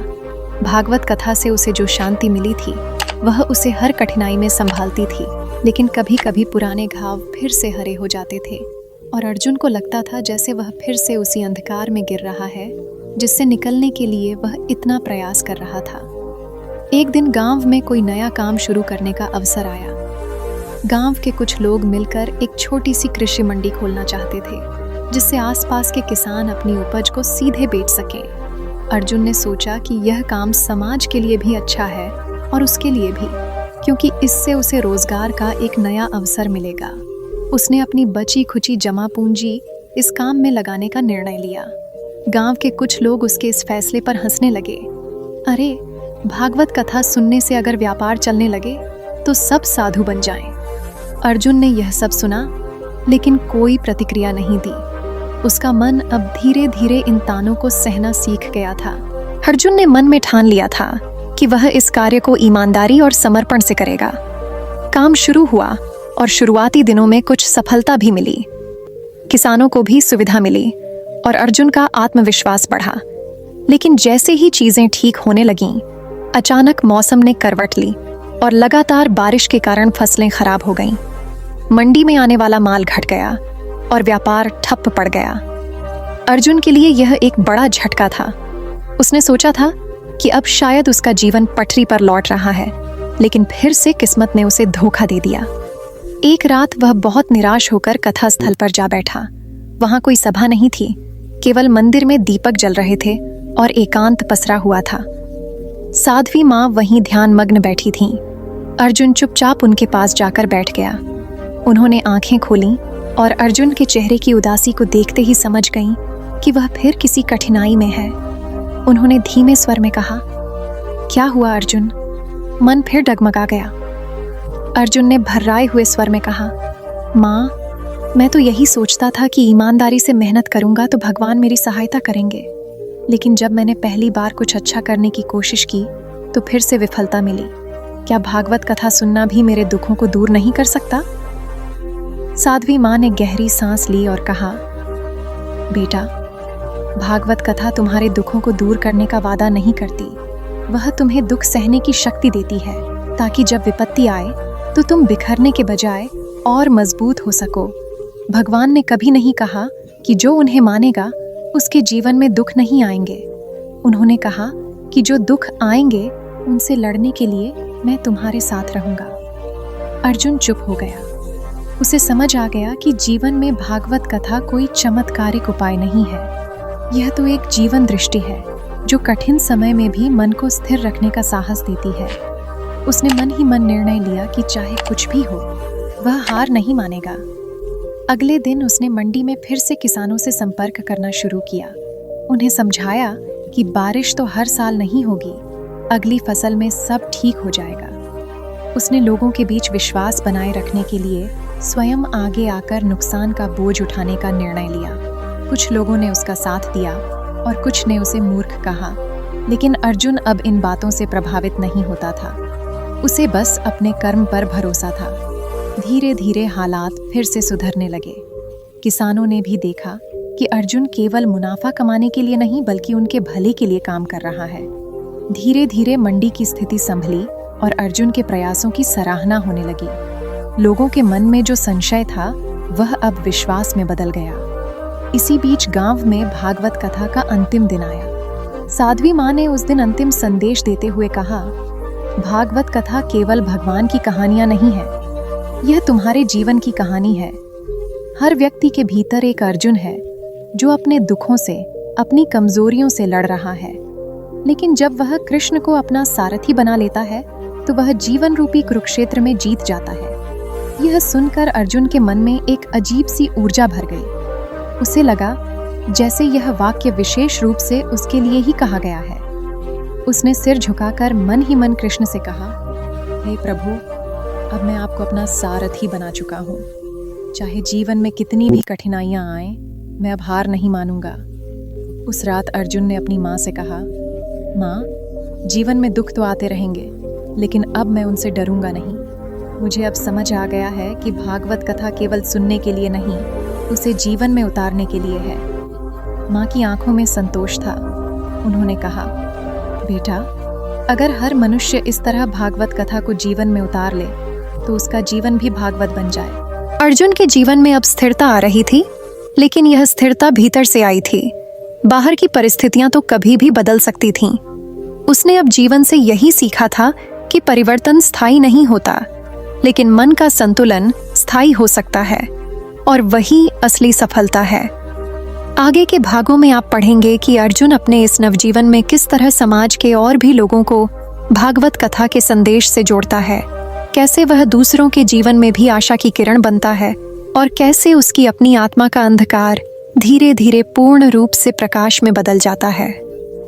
भागवत कथा से उसे जो शांति मिली थी वह उसे हर कठिनाई में संभालती थी, लेकिन कभी कभी पुराने घाव फिर से हरे हो जाते थे और अर्जुन को लगता था जैसे वह फिर से उसी अंधकार में गिर रहा है जिससे निकलने के लिए वह इतना प्रयास कर रहा था। एक दिन गांव में कोई नया काम शुरू करने का अवसर आया। गांव के कुछ लोग मिलकर एक छोटी सी कृषि मंडी खोलना चाहते थे, जिससे आसपास के किसान अपनी उपज को सीधे बेच सकें। अर्जुन ने सोचा कि यह काम समाज के लिए भी अच्छा है और उसके लिए भी, क्योंकि इससे उसे रोजगार का एक नया अवसर मिलेगा। उसने अपनी बची खुची जमा पूंजी इस काम में लगाने का निर्णय लिया। गांव के कुछ लोग उसके इस फैसले पर हंसने लगे। अरे, भागवत कथा सुनने से अगर व्यापार चलने लगे तो सब साधु बन जाएं। अर्जुन ने यह सब सुना, लेकिन कोई प्रतिक्रिया नहीं दी। उसका मन अब धीरे धीरे इन तानों को सहना सीख गया था। अर्जुन ने मन में ठान लिया था कि वह इस कार्य को ईमानदारी और समर्पण से करेगा। काम शुरू हुआ और शुरुआती दिनों में कुछ सफलता भी मिली। किसानों को भी सुविधा मिली और अर्जुन का आत्मविश्वास बढ़ा। लेकिन जैसे ही चीजें ठीक होने लगीं, अचानक मौसम ने करवट ली और लगातार बारिश के कारण फसलें खराब हो गईं। मंडी में आने वाला माल घट गया और व्यापार ठप पड़ गया। अर्जुन के लिए यह एक बड़ा झटका था। उसने सोचा था कि अब शायद उसका जीवन पटरी पर लौट रहा है, लेकिन फिर से किस्मत ने उसे धोखा दे दिया। एक रात वह बहुत निराश होकर कथा स्थल पर जा बैठा। वहां कोई सभा नहीं थी, केवल मंदिर में दीपक जल रहे थे और एकांत पसरा हुआ था। साध्वी माँ वहीं ध्यान मग्न बैठी थीं। अर्जुन चुपचाप उनके पास जाकर बैठ गया। उन्होंने आंखें खोलीं और अर्जुन के चेहरे की उदासी को देखते ही समझ गईं कि वह फिर किसी कठिनाई में है। उन्होंने धीमे स्वर में कहा, क्या हुआ अर्जुन? मन फिर डगमगा गया। अर्जुन ने भर्राए हुए स्वर में कहा, माँ, मैं तो यही सोचता था कि ईमानदारी से मेहनत करूंगा तो भगवान मेरी सहायता करेंगे, लेकिन जब मैंने पहली बार कुछ अच्छा करने की कोशिश की तो फिर से विफलता मिली। क्या भागवत कथा सुनना भी मेरे दुखों को दूर नहीं कर सकता? साध्वी माँ ने गहरी सांस ली और कहा, बेटा, भागवत कथा तुम्हारे दुखों को दूर करने का वादा नहीं करती। वह तुम्हें दुख सहने की शक्ति देती है, ताकि जब विपत्ति आए तो तुम बिखरने के बजाय और मजबूत हो सको। भगवान ने कभी नहीं कहा कि जो उन्हें मानेगा उसके जीवन में दुख नहीं आएंगे। उन्होंने कहा कि जो दुख आएंगे उनसे लड़ने के लिए मैं तुम्हारे साथ रहूंगा। अर्जुन चुप हो गया। उसे समझ आ गया कि जीवन में भागवत कथा कोई चमत्कारिक उपाय नहीं है। यह तो एक जीवन दृष्टि है जो कठिन समय में भी मन को स्थिर रखने का साहस देती है। उसने मन ही मन निर्णय लिया कि चाहे कुछ भी हो, वह हार नहीं मानेगा। अगले दिन उसने मंडी में फिर से किसानों से संपर्क करना शुरू किया। उन्हें समझाया कि बारिश तो हर साल नहीं होगी, अगली फसल में सब ठीक हो जाएगा। उसने लोगों के बीच विश्वास बनाए रखने के लिए स्वयं आगे आकर नुकसान का बोझ उठाने का निर्णय लिया। कुछ लोगों ने उसका साथ दिया और कुछ ने उसे मूर्ख कहा, लेकिन अर्जुन अब इन बातों से प्रभावित नहीं होता था। उसे बस अपने कर्म पर भरोसा था। धीरे धीरे हालात फिर से सुधरने लगे। किसानों ने भी देखा कि अर्जुन केवल मुनाफा कमाने के लिए नहीं बल्कि उनके भले के लिए काम कर रहा है। धीरे धीरे मंडी की स्थिति संभली और अर्जुन के प्रयासों की सराहना होने लगी। लोगों के मन में जो संशय था वह अब विश्वास में बदल गया। इसी बीच गांव में भागवत कथा का अंतिम दिन आया। साध्वी माँ ने उस दिन अंतिम संदेश देते हुए कहा, भागवत कथा केवल भगवान की कहानियां नहीं है, यह तुम्हारे जीवन की कहानी है। हर व्यक्ति के भीतर एक अर्जुन है जो अपने दुखों से, अपनी कमजोरियों से लड़ रहा है, लेकिन जब वह कृष्ण को अपना सारथी बना लेता है तो वह जीवन रूपी कुरुक्षेत्र में जीत जाता है। यह सुनकर अर्जुन के मन में एक अजीब सी ऊर्जा भर गई। उसे लगा जैसे यह वाक्य विशेष रूप से उसके लिए ही कहा गया है। उसने सिर झुकाकर मन ही मन कृष्ण से कहा, हे प्रभु, अब मैं आपको अपना सारथी बना चुका हूँ। चाहे जीवन में कितनी भी कठिनाइयाँ आएं, मैं अब हार नहीं मानूंगा। उस रात अर्जुन ने अपनी माँ से कहा, माँ, जीवन में दुख तो आते रहेंगे, लेकिन अब मैं उनसे डरूंगा नहीं। मुझे अब समझ आ गया है कि भागवत कथा केवल सुनने के लिए नहीं, उसे जीवन में उतारने के लिए है। माँ की आंखों में संतोष था। उन्होंने कहा, बेटा, अगर हर मनुष्य इस तरह भागवत कथा को जीवन में उतार ले तो उसका जीवन भी भागवत बन जाए। अर्जुन के जीवन में अब स्थिरता आ रही थी, लेकिन यह स्थिरता भीतर से आई थी। बाहर की परिस्थितियां तो कभी भी बदल सकती थीं। उसने अब जीवन से यही सीखा था कि परिवर्तन स्थायी नहीं होता, लेकिन मन का संतुलन स्थायी हो सकता है, और वही असली सफलता है। आगे के भागों में आप पढ़ेंगे कि अर्जुन अपने इस नवजीवन में किस तरह समाज के और भी लोगों को भागवत कथा के संदेश से जोड़ता है, कैसे वह दूसरों के जीवन में भी आशा की किरण बनता है, और कैसे उसकी अपनी आत्मा का अंधकार धीरे धीरे पूर्ण रूप से प्रकाश में बदल जाता है।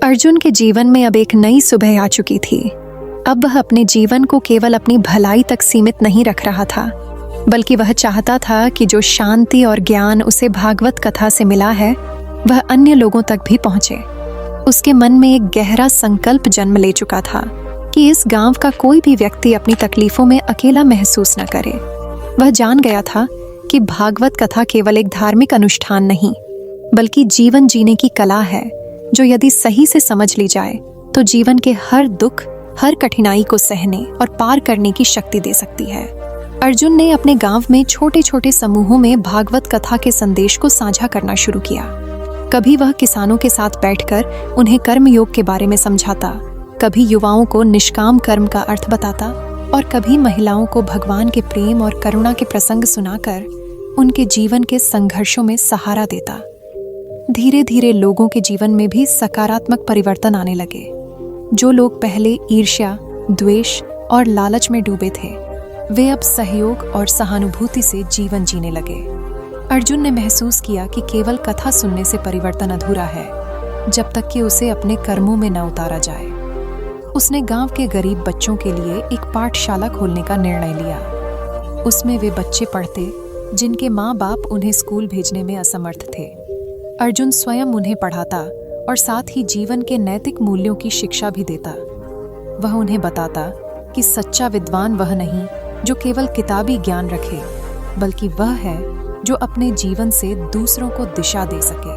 अर्जुन के जीवन में अब एक नई सुबह आ चुकी थी। अब वह अपने जीवन को केवल अपनी भलाई तक सीमित नहीं रख रहा था, बल्कि वह चाहता था कि जो शांति और ज्ञान उसे भागवत कथा से मिला है, वह अन्य लोगों तक भी पहुंचे। उसके मन में एक गहरा संकल्प जन्म ले चुका था कि इस गांव का कोई भी व्यक्ति अपनी तकलीफों में अकेला महसूस न करे। वह जान गया था कि भागवत कथा केवल एक धार्मिक अनुष्ठान नहीं, बल्कि जीवन जीने की कला है, जो यदि सही से समझ ली जाए तो जीवन के हर दुख, हर कठिनाई को सहने और पार करने की शक्ति दे सकती है। अर्जुन ने अपने गांव में छोटे छोटे समूहों में भागवत कथा के संदेश को साझा करना शुरू किया। कभी वह किसानों के साथ बैठकर उन्हें कर्म योग के बारे में समझाता, कभी युवाओं को निष्काम कर्म का अर्थ बताता, और कभी महिलाओं को भगवान के प्रेम और करुणा के प्रसंग सुनाकर उनके जीवन के संघर्षों में सहारा देता। धीरे धीरे लोगों के जीवन में भी सकारात्मक परिवर्तन आने लगे। जो लोग पहले ईर्ष्या, द्वेष और लालच में डूबे थे, वे अब सहयोग और सहानुभूति से जीवन जीने लगे। अर्जुन ने महसूस किया कि केवल कथा सुनने से परिवर्तन अधूरा है, जब तक कि उसे अपने कर्मों में न उतारा जाए। उसने गांव के गरीब बच्चों के लिए एक पाठशाला खोलने का निर्णय लिया। उसमें वे बच्चे पढ़ते जिनके माँ बाप उन्हें स्कूल भेजने में असमर्थ थे। अर्जुन स्वयं उन्हें पढ़ाता और साथ ही जीवन के नैतिक मूल्यों की शिक्षा भी देता। वह उन्हें बताता कि सच्चा विद्वान वह नहीं जो केवल किताबी ज्ञान रखे, बल्कि वह है जो अपने जीवन से दूसरों को दिशा दे सके।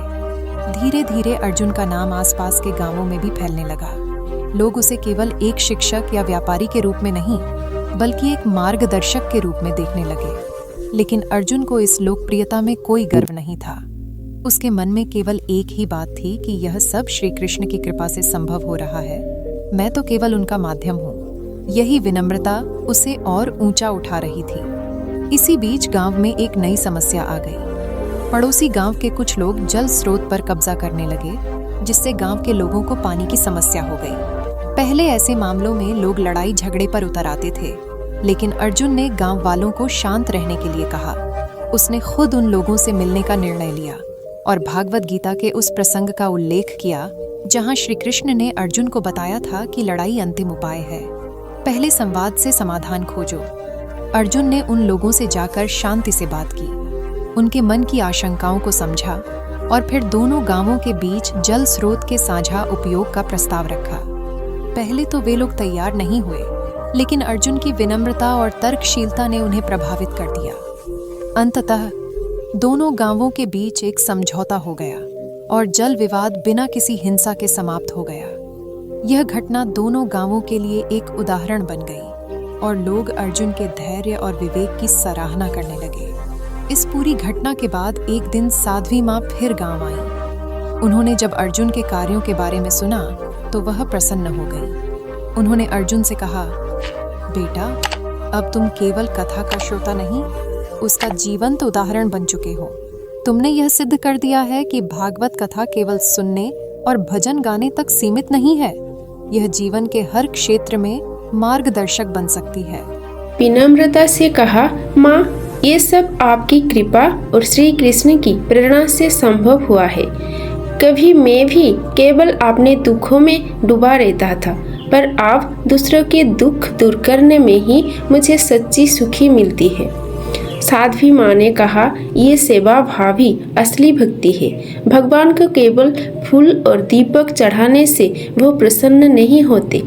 धीरे धीरे अर्जुन का नाम आसपास के गांवों में भी फैलने लगा। लोग उसे केवल एक शिक्षक या व्यापारी के रूप में नहीं, बल्कि एक मार्गदर्शक के रूप में देखने लगे। लेकिन अर्जुन को इस लोकप्रियता में कोई गर्व नहीं था। उसके मन में केवल एक ही बात थी कि यह सब श्री कृष्ण की कृपा से संभव हो रहा है, मैं तो केवल उनका माध्यम हूँ। यही विनम्रता उसे और ऊंचा उठा रही थी। इसी बीच गांव में एक नई समस्या आ गई। पड़ोसी गांव के कुछ लोग जल स्रोत पर कब्जा करने लगे, जिससे गांव के लोगों को पानी की समस्या हो गई। पहले ऐसे मामलों में लोग लड़ाई झगड़े पर उतर आते थे, लेकिन अर्जुन ने गांव वालों को शांत रहने के लिए कहा। उसने खुद उन लोगों से मिलने का निर्णय लिया और भागवत गीता के उस प्रसंग का उल्लेख किया जहां श्री कृष्ण ने अर्जुन को बताया था कि लड़ाई अंतिम उपाय है, पहले संवाद से समाधान खोजो। अर्जुन ने उन लोगों से जाकर शांति से बात की, उनके मन की आशंकाओं को समझा और फिर दोनों गांवों के बीच जल स्रोत के साझा उपयोग का प्रस्ताव रखा। पहले तो वे लोग तैयार नहीं हुए, लेकिन अर्जुन की विनम्रता और तर्कशीलता ने उन्हें प्रभावित कर दिया। अंततः दोनों गांवों के बीच एक समझौता हो गया और जल विवाद बिना किसी हिंसा के समाप्त हो गया। यह घटना दोनों गांवों के लिए एक उदाहरण बन गई और लोग अर्जुन के धैर्य और विवेक की सराहना करने लगे। इस पूरी घटना के बाद एक दिन साध्वी माँ फिर गांव आई। उन्होंने जब अर्जुन के कार्यों के बारे में सुना तो वह प्रसन्न हो गई। उन्होंने अर्जुन से कहा, बेटा, अब तुम केवल कथा का श्रोता नहीं, उसका जीवंत उदाहरण बन चुके हो। तुमने यह सिद्ध कर दिया है कि भागवत कथा केवल सुनने और भजन गाने तक सीमित नहीं है, यह जीवन के हर क्षेत्र में मार्गदर्शक बन सकती है। विनम्रता से कहा, माँ, ये सब आपकी कृपा और श्री कृष्ण की प्रेरणा से संभव हुआ है। कभी मैं भी केवल अपने दुखों में डूबा रहता था, पर आप दूसरों के दुख दूर करने में ही मुझे सच्ची सुखी मिलती है। साध्वी माँ ने कहा, ये सेवा भावी असली भक्ति है। भगवान को केवल फूल और दीपक चढ़ाने से वो प्रसन्न नहीं होते,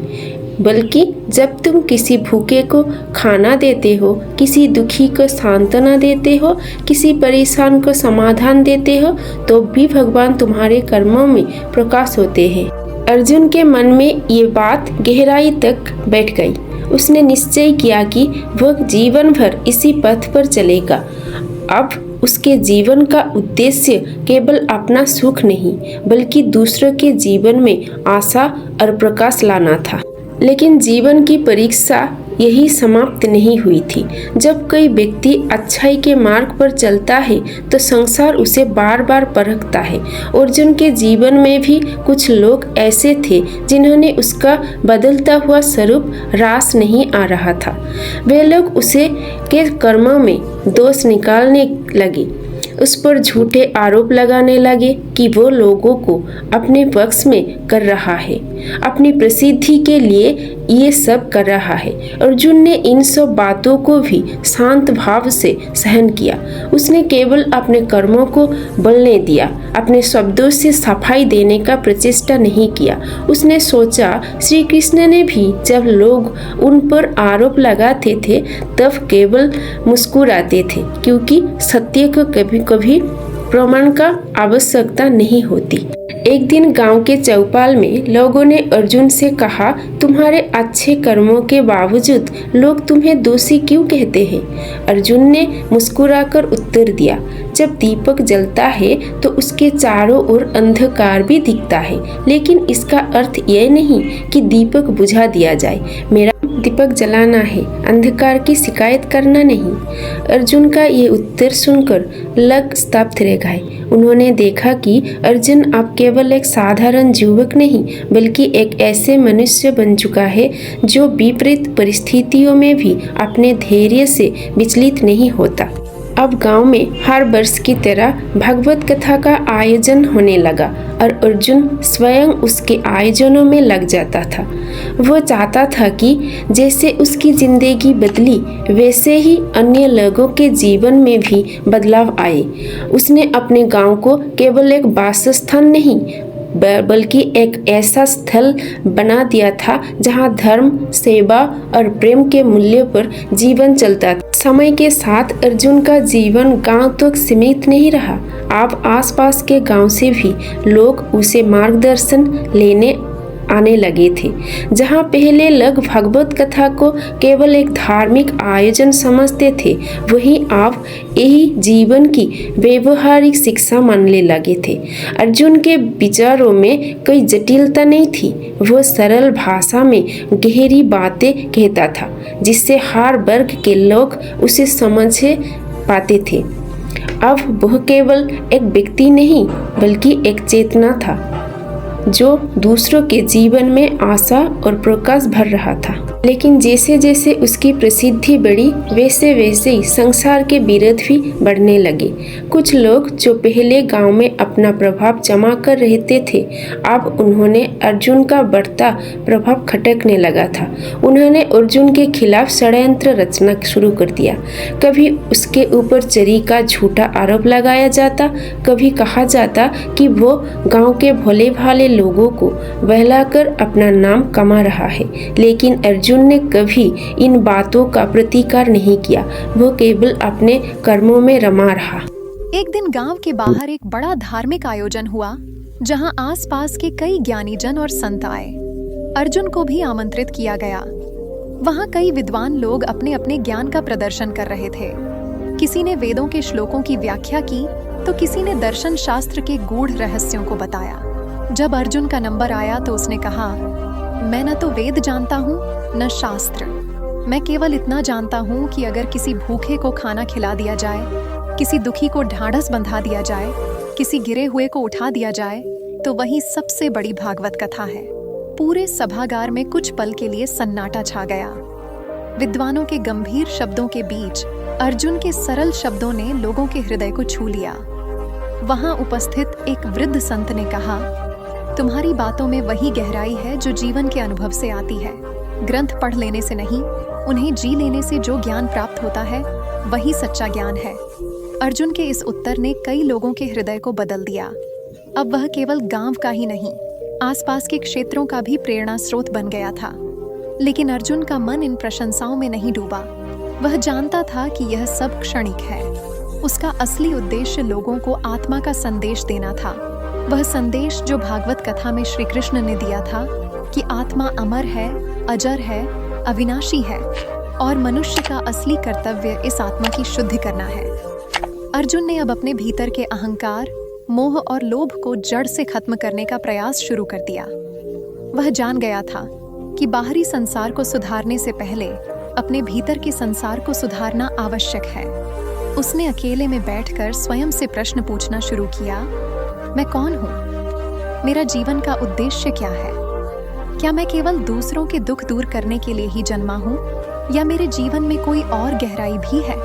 बल्कि जब तुम किसी भूखे को खाना देते हो, किसी दुखी को सांत्वना देते हो, किसी परेशान को समाधान देते हो, तो भी भगवान तुम्हारे कर्मों में प्रकाश होते हैं। अर्जुन के मन में ये बात गहराई तक बैठ गई। उसने निश्चय किया कि वह जीवन भर इसी पथ पर चलेगा। अब उसके जीवन का उद्देश्य केवल अपना सुख नहीं, बल्कि दूसरों के जीवन में आशा और प्रकाश लाना था। लेकिन जीवन की परीक्षा यही समाप्त नहीं हुई थी। जब कोई व्यक्ति अच्छाई के मार्ग पर चलता है तो संसार उसे बार बार परखता है। अर्जुन के जीवन में भी कुछ लोग ऐसे थे जिन्होंने उसका बदलता हुआ स्वरूप रास नहीं आ रहा था। वे लोग उसे के कर्मों में दोष निकालने लगे, उस पर झूठे आरोप लगाने लगे कि वो लोगों को अपने पक्ष में कर रहा है, अपनी प्रसिद्धि के लिए ये सब कर रहा है। अर्जुन ने इन सब बातों को भी शांत भाव से सहन किया। उसने केवल अपने कर्मों को बलने दिया, अपने शब्दों से सफाई देने का प्रचेष्टा नहीं किया। उसने सोचा, श्री कृष्ण ने भी जब लोग उन पर आरोप लगाते थे तब केवल मुस्कुराते थे, क्योंकि सत्य को कभी कभी प्रमाण का आवश्यकता नहीं होती। एक दिन गांव के चौपाल में लोगों ने अर्जुन से कहा, तुम्हारे अच्छे कर्मों के बावजूद लोग तुम्हें दोषी क्यों कहते हैं? अर्जुन ने मुस्कुराकर उत्तर दिया, जब दीपक जलता है तो उसके चारों ओर अंधकार भी दिखता है, लेकिन इसका अर्थ यह नहीं कि दीपक बुझा दिया जाए। मेरा दीपक जलाना है, अंधकार की शिकायत करना नहीं। अर्जुन का ये उत्तर सुनकर लोग स्तब्ध रह गए। उन्होंने देखा कि अर्जुन अब केवल एक साधारण युवक नहीं, बल्कि एक ऐसे मनुष्य बन चुका है जो विपरीत परिस्थितियों में भी अपने धैर्य से विचलित नहीं होता। अब गांव में हर वर्ष की तरह भगवत कथा का आयोजन होने लगा और अर्जुन स्वयं उसके आयोजनों में लग जाता था। वो चाहता था कि जैसे उसकी जिंदगी बदली, वैसे ही अन्य लोगों के जीवन में भी बदलाव आए। उसने अपने गांव को केवल एक वासस्थान नहीं, बल्कि एक ऐसा स्थल बना दिया था जहां धर्म, सेवा और प्रेम के मूल्यों पर जीवन चलता था। समय के साथ अर्जुन का जीवन गांव तक सीमित नहीं रहा। अब आसपास के गांव से भी लोग उसे मार्गदर्शन लेने आने लगे थे। जहां पहले लोग भगवत कथा को केवल एक धार्मिक आयोजन समझते थे, वहीं अब यही जीवन की व्यवहारिक शिक्षा मानने लगे थे। अर्जुन के विचारों में कोई जटिलता नहीं थी। वह सरल भाषा में गहरी बातें कहता था, जिससे हर वर्ग के लोग उसे समझ पाते थे। अब वह केवल एक व्यक्ति नहीं, बल्कि एक चेतना था जो दूसरों के जीवन में आशा और प्रकाश भर रहा था। लेकिन जैसे जैसे उसकी प्रसिद्धि बढ़ी, वैसे वैसे ही संसार के विरोध भी बढ़ने लगे। कुछ लोग जो पहले गांव में अपना प्रभाव जमा कर रहते थे, अब उन्होंने अर्जुन का बढ़ता प्रभाव खटकने लगा था। उन्होंने अर्जुन के खिलाफ षड्यंत्र रचना शुरू कर दिया। कभी उसके ऊपर चोरी का झूठा आरोप लगाया जाता, कभी कहा जाता कि वो गांव के भोले भाले लोगों को बहलाकर अपना नाम कमा रहा है। लेकिन अर्जुन ने कभी इन बातों का प्रतिकार नहीं किया। वो केवल अपने कर्मों में रमा रहा। एक दिन गांव के बाहर एक बड़ा धार्मिक आयोजन हुआ, जहां आसपास के कई ज्ञानी जन और संत आए। अर्जुन को भी आमंत्रित किया गया। वहां कई विद्वान लोग अपने अपने ज्ञान का प्रदर्शन कर रहे थे। किसी ने वेदों के श्लोकों की व्याख्या की, तो किसी ने दर्शन शास्त्र के गूढ़ रहस्यों को बताया। जब अर्जुन का नंबर आया तो उसने कहा, मैं न तो वेद जानता हूँ न शास्त्र। मैं केवल इतना जानता हूँ कि अगर किसी भूखे को खाना खिला दिया जाए, किसी दुखी को ढाढ़स बंधा दिया जाए, किसी गिरे हुए को उठा दिया जाए, तो वही सबसे बड़ी भागवत कथा है। पूरे सभागार में कुछ पल के लिए सन्नाटा छा गया। विद्वानों के गंभीर शब्दों के बीच अर्जुन के सरल शब्दों ने लोगों के हृदय को छू लिया। वहां उपस्थित एक वृद्ध संत ने कहा, तुम्हारी बातों में वही गहराई है जो जीवन के अनुभव से आती है। ग्रंथ पढ़ लेने से नहीं, उन्हें जी लेने से जो ज्ञान प्राप्त होता है वही सच्चा ज्ञान है। अर्जुन के इस उत्तर ने कई लोगों के हृदय को बदल दिया। अब वह केवल गांव का ही नहीं, आसपास के क्षेत्रों का भी प्रेरणा स्रोत बन गया था। लेकिन अर्जुन का मन इन प्रशंसाओं में नहीं डूबा। वह जानता था कि यह सब क्षणिक है। उसका असली उद्देश्य लोगों को आत्मा का संदेश देना था। वह संदेश जो भागवत कथा में श्री कृष्ण ने दिया था कि आत्मा अमर है, अजर है, अविनाशी है और मनुष्य का असली कर्तव्य इस आत्मा की शुद्धि करना है। अर्जुन ने अब अपने भीतर के अहंकार, मोह और लोभ को जड़ से खत्म करने का प्रयास शुरू कर दिया। वह जान गया था कि बाहरी संसार को सुधारने से पहले अपने भीतर के संसार को सुधारना आवश्यक है। उसने अकेले में बैठकर स्वयं से प्रश्न पूछना शुरू किया, मैं कौन हूँ? मेरा जीवन का उद्देश्य क्या है? क्या मैं केवल दूसरों के दुख दूर करने के लिए ही जन्मा हूँ या मेरे जीवन में कोई और गहराई भी है?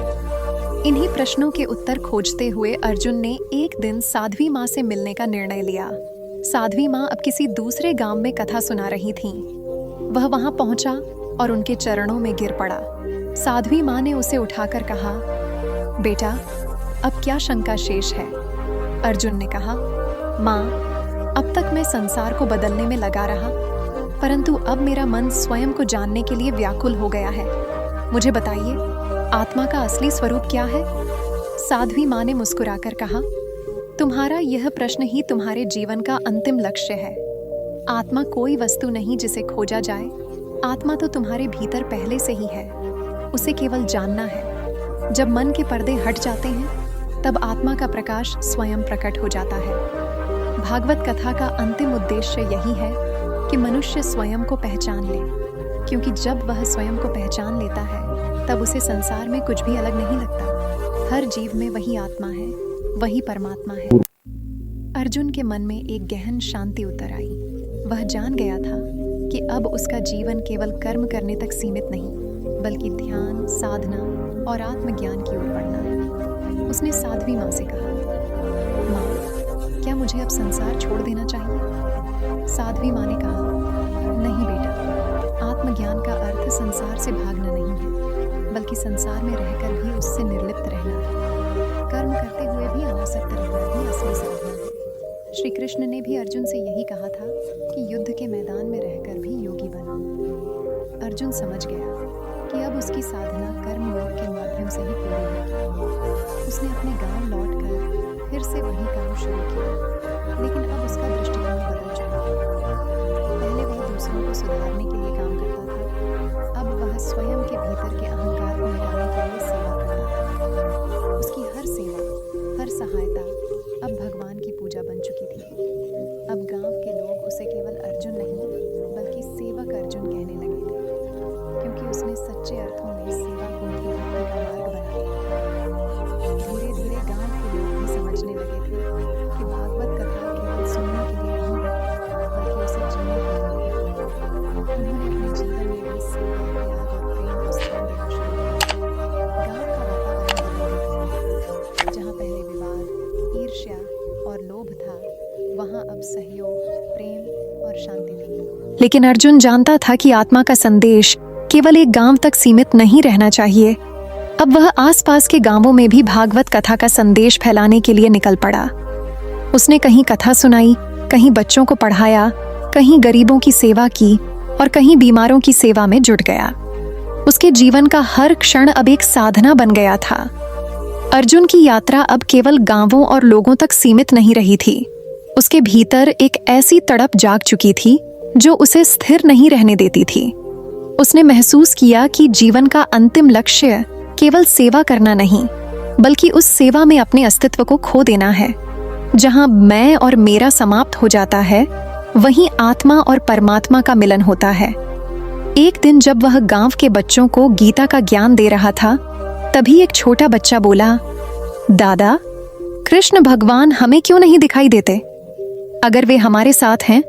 इन्हीं प्रश्नों के उत्तर खोजते हुए अर्जुन ने एक दिन साध्वी माँ से मिलने का निर्णय लिया। साध्वी माँ अब किसी दूसरे गांव में कथा सुना रही थीं। वह वहां पहुंचा और उनके चरणों में गिर पड़ा। साध्वी माँ ने उसे उठाकर कहा, बेटा, अब क्या शंका शेष है? अर्जुन ने कहा, माँ, अब तक मैं संसार को बदलने में लगा रहा, परंतु अब मेरा मन स्वयं को जानने के लिए व्याकुल हो गया है। मुझे बताइए, आत्मा का असली स्वरूप क्या है? साध्वी माँ ने मुस्कुराकर कहा, तुम्हारा यह प्रश्न ही तुम्हारे जीवन का अंतिम लक्ष्य है। आत्मा कोई वस्तु नहीं जिसे खोजा जाए। आत्मा तो तुम्हारे भीतर पहले से ही है, उसे केवल जानना है। जब मन के पर्दे हट जाते हैं तब आत्मा का प्रकाश स्वयं प्रकट हो जाता है। भागवत कथा का अंतिम उद्देश्य यही है कि मनुष्य स्वयं को पहचान ले, क्योंकि जब वह स्वयं को पहचान लेता है तब उसे संसार में कुछ भी अलग नहीं लगता। हर जीव में वही आत्मा है, वही परमात्मा है। अर्जुन के मन में एक गहन शांति उतर आई। वह जान गया था कि अब उसका जीवन केवल कर्म करने तक सीमित नहीं, बल्कि ध्यान, साधना और आत्मज्ञान की ओर बढ़ना है। उसने साध्वी माँ से कहा, माँ, क्या मुझे अब संसार छोड़ देना चाहिए? साध्वी माँ ने कहा, नहीं बेटा, आत्मज्ञान का अर्थ संसार से भागना नहीं है, बल्कि संसार में रहकर भी उससे निर्लिप्त रहना है। कर्म करते हुए भी अनासक्त रहना ही असली साधना है। श्री कृष्ण ने भी अर्जुन से यही कहा था कि युद्ध के मैदान में रहकर भी योगी बनो। अर्जुन समझ गया कि अब उसकी साधना कर्म योग के माध्यम से ही पूरी होगी। उसने अपने गांव लौटकर फिर से वही काम शुरू किया, लेकिन अब उसका दृष्टिकोण बदल चुका था। पहले वह दूसरों को सुधारने के लिए काम करता था, अब वह स्वयं के भीतर के अहंकार को मिटाने के लिए सेवा करता था। उसकी हर सेवा, हर सहायता अब भगवान की पूजा बन चुकी थी। अब गांव के लोग उसे केवल अर्जुन नहीं, बल्कि सेवक अर्जुन कहने लगे थे, क्योंकि उसने सच्चे अर्थों में सेवा को उनकी भक्ति का मार्ग बना दिया। धीरे धीरे गांव के लोग भी समझने लगे थे कि भागवत कथा केवल सुनने के लिए नहीं, बल्कि उसे जीने के लिए है। उन्होंने अपने जीवन में भी सेवा, त्याग और प्रेम को स्थान देना शुरू किया। गांव का वातावरण बदल गया। जहाँ पहले विवाद, ईर्ष्या और लोभ था, वहाँ अब सहयोग, प्रेम और शांति थी। लेकिन अर्जुन जानता था कि आत्मा का संदेश केवल एक गांव तक सीमित नहीं रहना चाहिए। अब वह आसपास के गांवों में भी भागवत कथा का संदेश फैलाने के लिए निकल पड़ा। उसने कहीं कथा सुनाई, कहीं बच्चों को पढ़ाया, कहीं गरीबों की सेवा की और कहीं बीमारों की सेवा में जुट गया। उसके जीवन का हर क्षण अब एक साधना बन गया था। अर्जुन की यात्रा अब केवल गांवों और लोगों तक सीमित नहीं रही थी। उसके भीतर एक ऐसी तड़प जाग चुकी थी जो उसे स्थिर नहीं रहने देती थी। उसने महसूस किया कि जीवन का अंतिम लक्ष्य केवल सेवा करना नहीं, बल्कि उस सेवा में अपने अस्तित्व को खो देना है। जहां मैं और मेरा समाप्त हो जाता है, वहीं आत्मा और परमात्मा का मिलन होता है। एक दिन जब वह गांव के बच्चों को गीता का ज्ञान दे रहा था, तभी एक छोटा बच्चा बोला, दादा, कृष्ण भगवान हमें क्यों नहीं दिखाई देते? अगर वे हमारे साथ हैं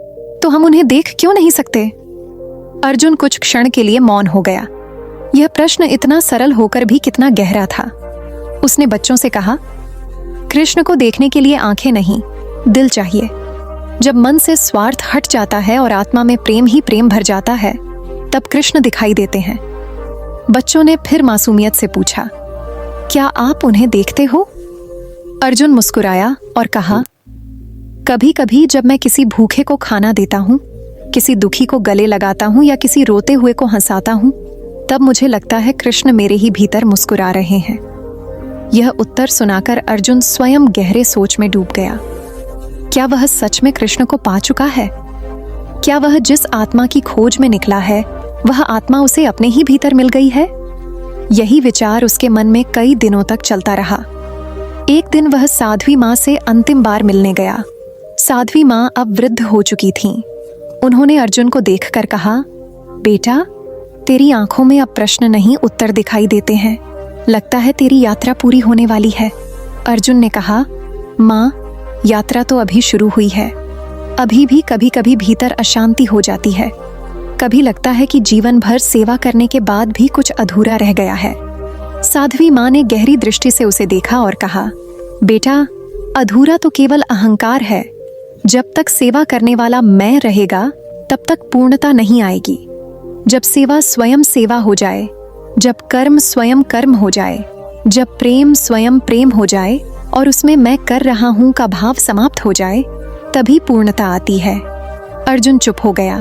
तो हम उन्हें देख क्यों नहीं सकते? अर्जुन कुछ क्षण के लिए मौन हो गया। यह प्रश्न इतना सरल होकर भी कितना गहरा था। उसने बच्चों से कहा, कृष्ण को देखने के लिए आंखें नहीं, दिल चाहिए। जब मन से स्वार्थ हट जाता है और आत्मा में प्रेम ही प्रेम भर जाता है, तब कृष्ण दिखाई देते हैं। बच्चों ने फिर मासूमियत से पूछा, क्या आप उन्हें देखते हो? अर्जुन मुस्कुराया और कहा, कभी कभी जब मैं किसी भूखे को खाना देता हूँ, किसी दुखी को गले लगाता हूँ या किसी रोते हुए को हंसाता हूँ, तब मुझे लगता है कृष्ण मेरे ही भीतर मुस्कुरा रहे हैं। यह उत्तर सुनाकर अर्जुन स्वयं गहरे सोच में डूब गया। क्या वह सच में कृष्ण को पा चुका है? क्या वह जिस आत्मा की खोज में निकला है, वह आत्मा उसे अपने ही भीतर मिल गई है? यही विचार उसके मन में कई दिनों तक चलता रहा। एक दिन वह साध्वी माँ से अंतिम बार मिलने गया। साध्वी माँ अब वृद्ध हो चुकी थीं। उन्होंने अर्जुन को देखकर कहा, बेटा, तेरी आंखों में अब प्रश्न नहीं उत्तर दिखाई देते हैं। लगता है तेरी यात्रा पूरी होने वाली है। अर्जुन ने कहा, माँ, यात्रा तो अभी शुरू हुई है। अभी भी कभी कभी भीतर अशांति हो जाती है। कभी लगता है कि जीवन भर सेवा करने के बाद भी कुछ अधूरा रह गया है। साध्वी माँ ने गहरी दृष्टि से उसे देखा और कहा, बेटा, अधूरा तो केवल अहंकार है। जब तक सेवा करने वाला मैं रहेगा, तब तक पूर्णता नहीं आएगी। जब सेवा स्वयं सेवा हो जाए, जब कर्म स्वयं कर्म हो जाए, जब प्रेम स्वयं प्रेम हो जाए और उसमें मैं कर रहा हूं का भाव समाप्त हो जाए, तभी पूर्णता आती है। अर्जुन चुप हो गया।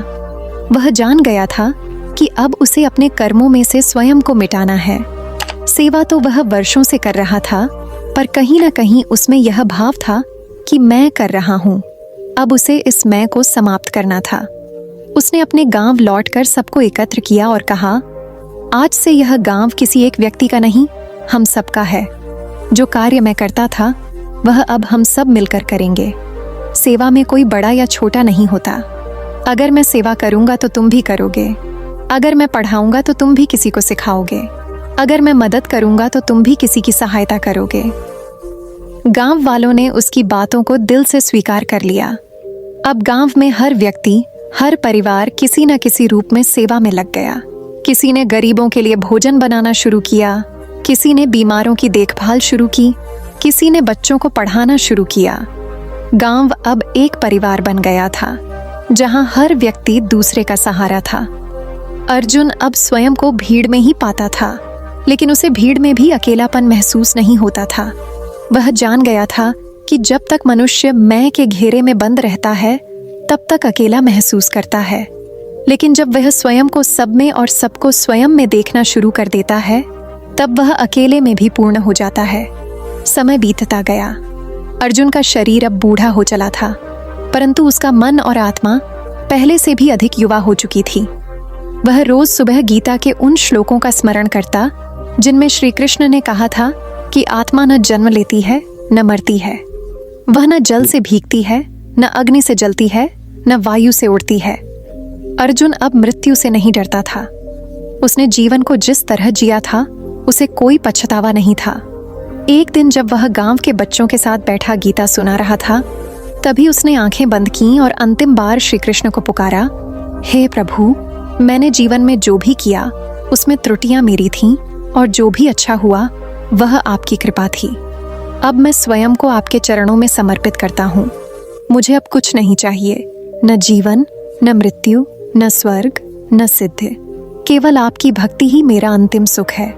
वह जान गया था कि अब उसे अपने कर्मों में से स्वयं को मिटाना है। सेवा तो वह वर्षों से कर रहा था, पर कहीं ना कहीं उसमें यह भाव था कि मैं कर रहा हूं। अब उसे इस मैं को समाप्त करना था। उसने अपने गांव लौटकर सबको एकत्र किया और कहा, आज से यह गांव किसी एक व्यक्ति का नहीं, हम सबका है। जो कार्य मैं करता था, वह अब हम सब मिलकर करेंगे। सेवा में कोई बड़ा या छोटा नहीं होता। अगर मैं सेवा करूंगा तो तुम भी करोगे। अगर मैं पढ़ाऊंगा तो तुम भी किसी को सिखाओगे। अगर मैं मदद करूंगा तो तुम भी किसी की सहायता करोगे। गांव वालों ने उसकी बातों को दिल से स्वीकार कर लिया। अब गांव में हर व्यक्ति, हर परिवार किसी न किसी रूप में सेवा में लग गया। किसी ने गरीबों के लिए भोजन बनाना शुरू किया, किसी ने बीमारों की देखभाल शुरू की, किसी ने बच्चों को पढ़ाना शुरू किया। गांव अब एक परिवार बन गया था, जहां हर व्यक्ति दूसरे का सहारा था। अर्जुन अब स्वयं को भीड़ में ही पाता था, लेकिन उसे भीड़ में भी अकेलापन महसूस नहीं होता था। वह जान गया था कि जब तक मनुष्य मैं के घेरे में बंद रहता है, तब तक अकेला महसूस करता है। लेकिन जब वह स्वयं को सब में और सबको स्वयं में देखना शुरू कर देता है, तब वह अकेले में भी पूर्ण हो जाता है। समय बीतता गया। अर्जुन का शरीर अब बूढ़ा हो चला था, परंतु उसका मन और आत्मा पहले से भी अधिक युवा हो चुकी थी। वह रोज सुबह गीता के उन श्लोकों का स्मरण करता, जिनमें श्री कृष्ण ने कहा था कि आत्मा न जन्म लेती है, न मरती है। वह न जल से भीगती है, न अग्नि से जलती है, न वायु से उड़ती है। अर्जुन अब मृत्यु से नहीं डरता था। उसने जीवन को जिस तरह जिया था, उसे कोई पछतावा नहीं था। एक दिन जब वह गांव के बच्चों के साथ बैठा गीता सुना रहा था, तभी उसने आंखें बंद कीं और अंतिम बार श्री कृष्ण को पुकारा, हे प्रभु, मैंने जीवन में जो भी किया उसमें त्रुटियां मेरी थीं, और जो भी अच्छा हुआ वह आपकी कृपा थी। अब मैं स्वयं को आपके चरणों में समर्पित करता हूँ। मुझे अब कुछ नहीं चाहिए, न जीवन, न मृत्यु, न स्वर्ग, न सिद्ध। केवल आपकी भक्ति ही मेरा अंतिम सुख है।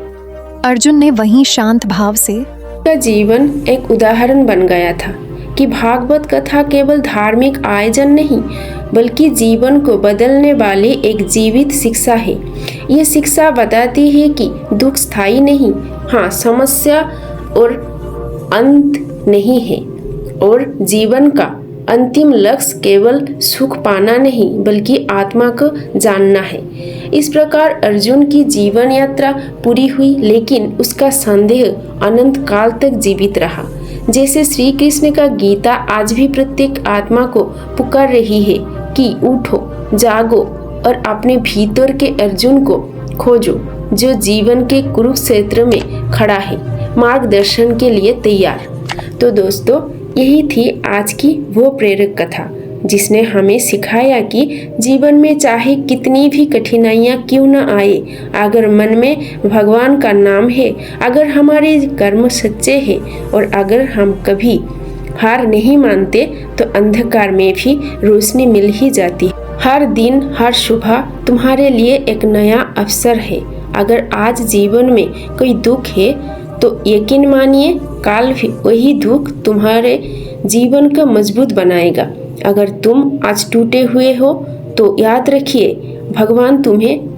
अर्जुन ने वहीं शांत भाव से का जीवन एक उदाहरण बन गया था कि भागवत कथा केवल धार्मिक आयोजन नहीं, बल्कि जीवन को बदलने वाली एक जीवित शिक्षा है। ये शिक्षा बताती है कि दुख स्थायी नहीं, हाँ, समस्या और अंत नहीं है, और जीवन का अंतिम लक्ष्य केवल सुख पाना नहीं, बल्कि आत्मा को जानना है। इस प्रकार अर्जुन की जीवन यात्रा पूरी हुई, लेकिन उसका संदेह अनंत काल तक जीवित रहा। जैसे श्री कृष्ण का गीता आज भी प्रत्येक आत्मा को पुकार रही है कि उठो, जागो और अपने भीतर के अर्जुन को खोजो, जो जीवन के कुरुक्षेत्र में खड़ा है, मार्गदर्शन के लिए तैयार। तो दोस्तों, यही थी आज की वो प्रेरक कथा। जिसने हमें सिखाया कि जीवन में चाहे कितनी भी कठिनाइयाँ क्यों न आए, अगर मन में भगवान का नाम है, अगर हमारे कर्म सच्चे हैं और अगर हम कभी हार नहीं मानते तो अंधकार में भी रोशनी मिल ही जाती है। हर दिन हर सुबह तुम्हारे लिए एक नया अवसर है। अगर आज जीवन में कोई दुख है तो यकीन मानिए कल भी वही दुख तुम्हारे जीवन को मजबूत बनाएगा। अगर तुम आज टूटे हुए हो तो याद रखिए भगवान तुम्हें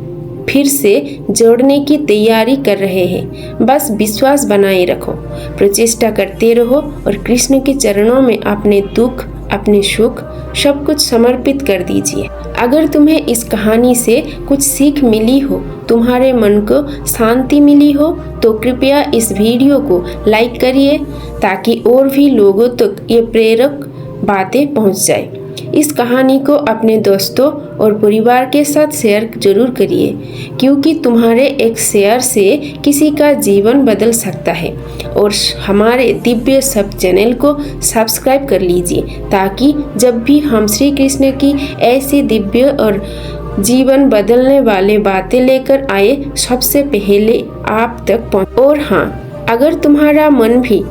फिर से जोड़ने की तैयारी कर रहे हैं। बस विश्वास बनाए रखो, प्रचेष्टा करते रहो और कृष्ण के चरणों में अपने दुख, अपने सुख सब कुछ समर्पित कर दीजिए। अगर तुम्हें इस कहानी से कुछ सीख मिली हो, तुम्हारे मन को शांति मिली हो तो कृपया इस वीडियो को लाइक करिए ताकि और भी लोगों तक ये प्रेरक बातें पहुंच जाए। इस कहानी को अपने दोस्तों और परिवार के साथ शेयर जरूर करिए, क्योंकि तुम्हारे एक शेयर से किसी का जीवन बदल सकता है। और हमारे दिव्य सब चैनल को सब्सक्राइब कर लीजिए ताकि जब भी हम श्री कृष्ण की ऐसी दिव्य और जीवन बदलने वाले बातें लेकर आए सबसे पहले आप तक पहुँच। और हाँ, अगर तुम्हारा मन भी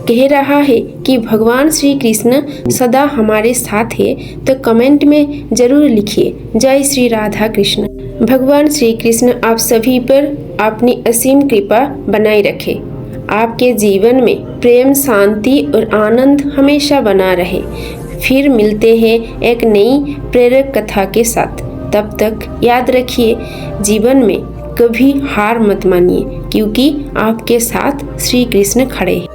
कह रहा है कि भगवान श्री कृष्ण सदा हमारे साथ है तो कमेंट में जरूर लिखिए जय श्री राधा कृष्ण। भगवान श्री कृष्ण आप सभी पर अपनी असीम कृपा बनाए रखे। आपके जीवन में प्रेम, शांति और आनंद हमेशा बना रहे। फिर मिलते हैं एक नई प्रेरक कथा के साथ। तब तक याद रखिए जीवन में कभी हार मत मानिए, क्योंकि आपके साथ श्री कृष्ण खड़े हैं।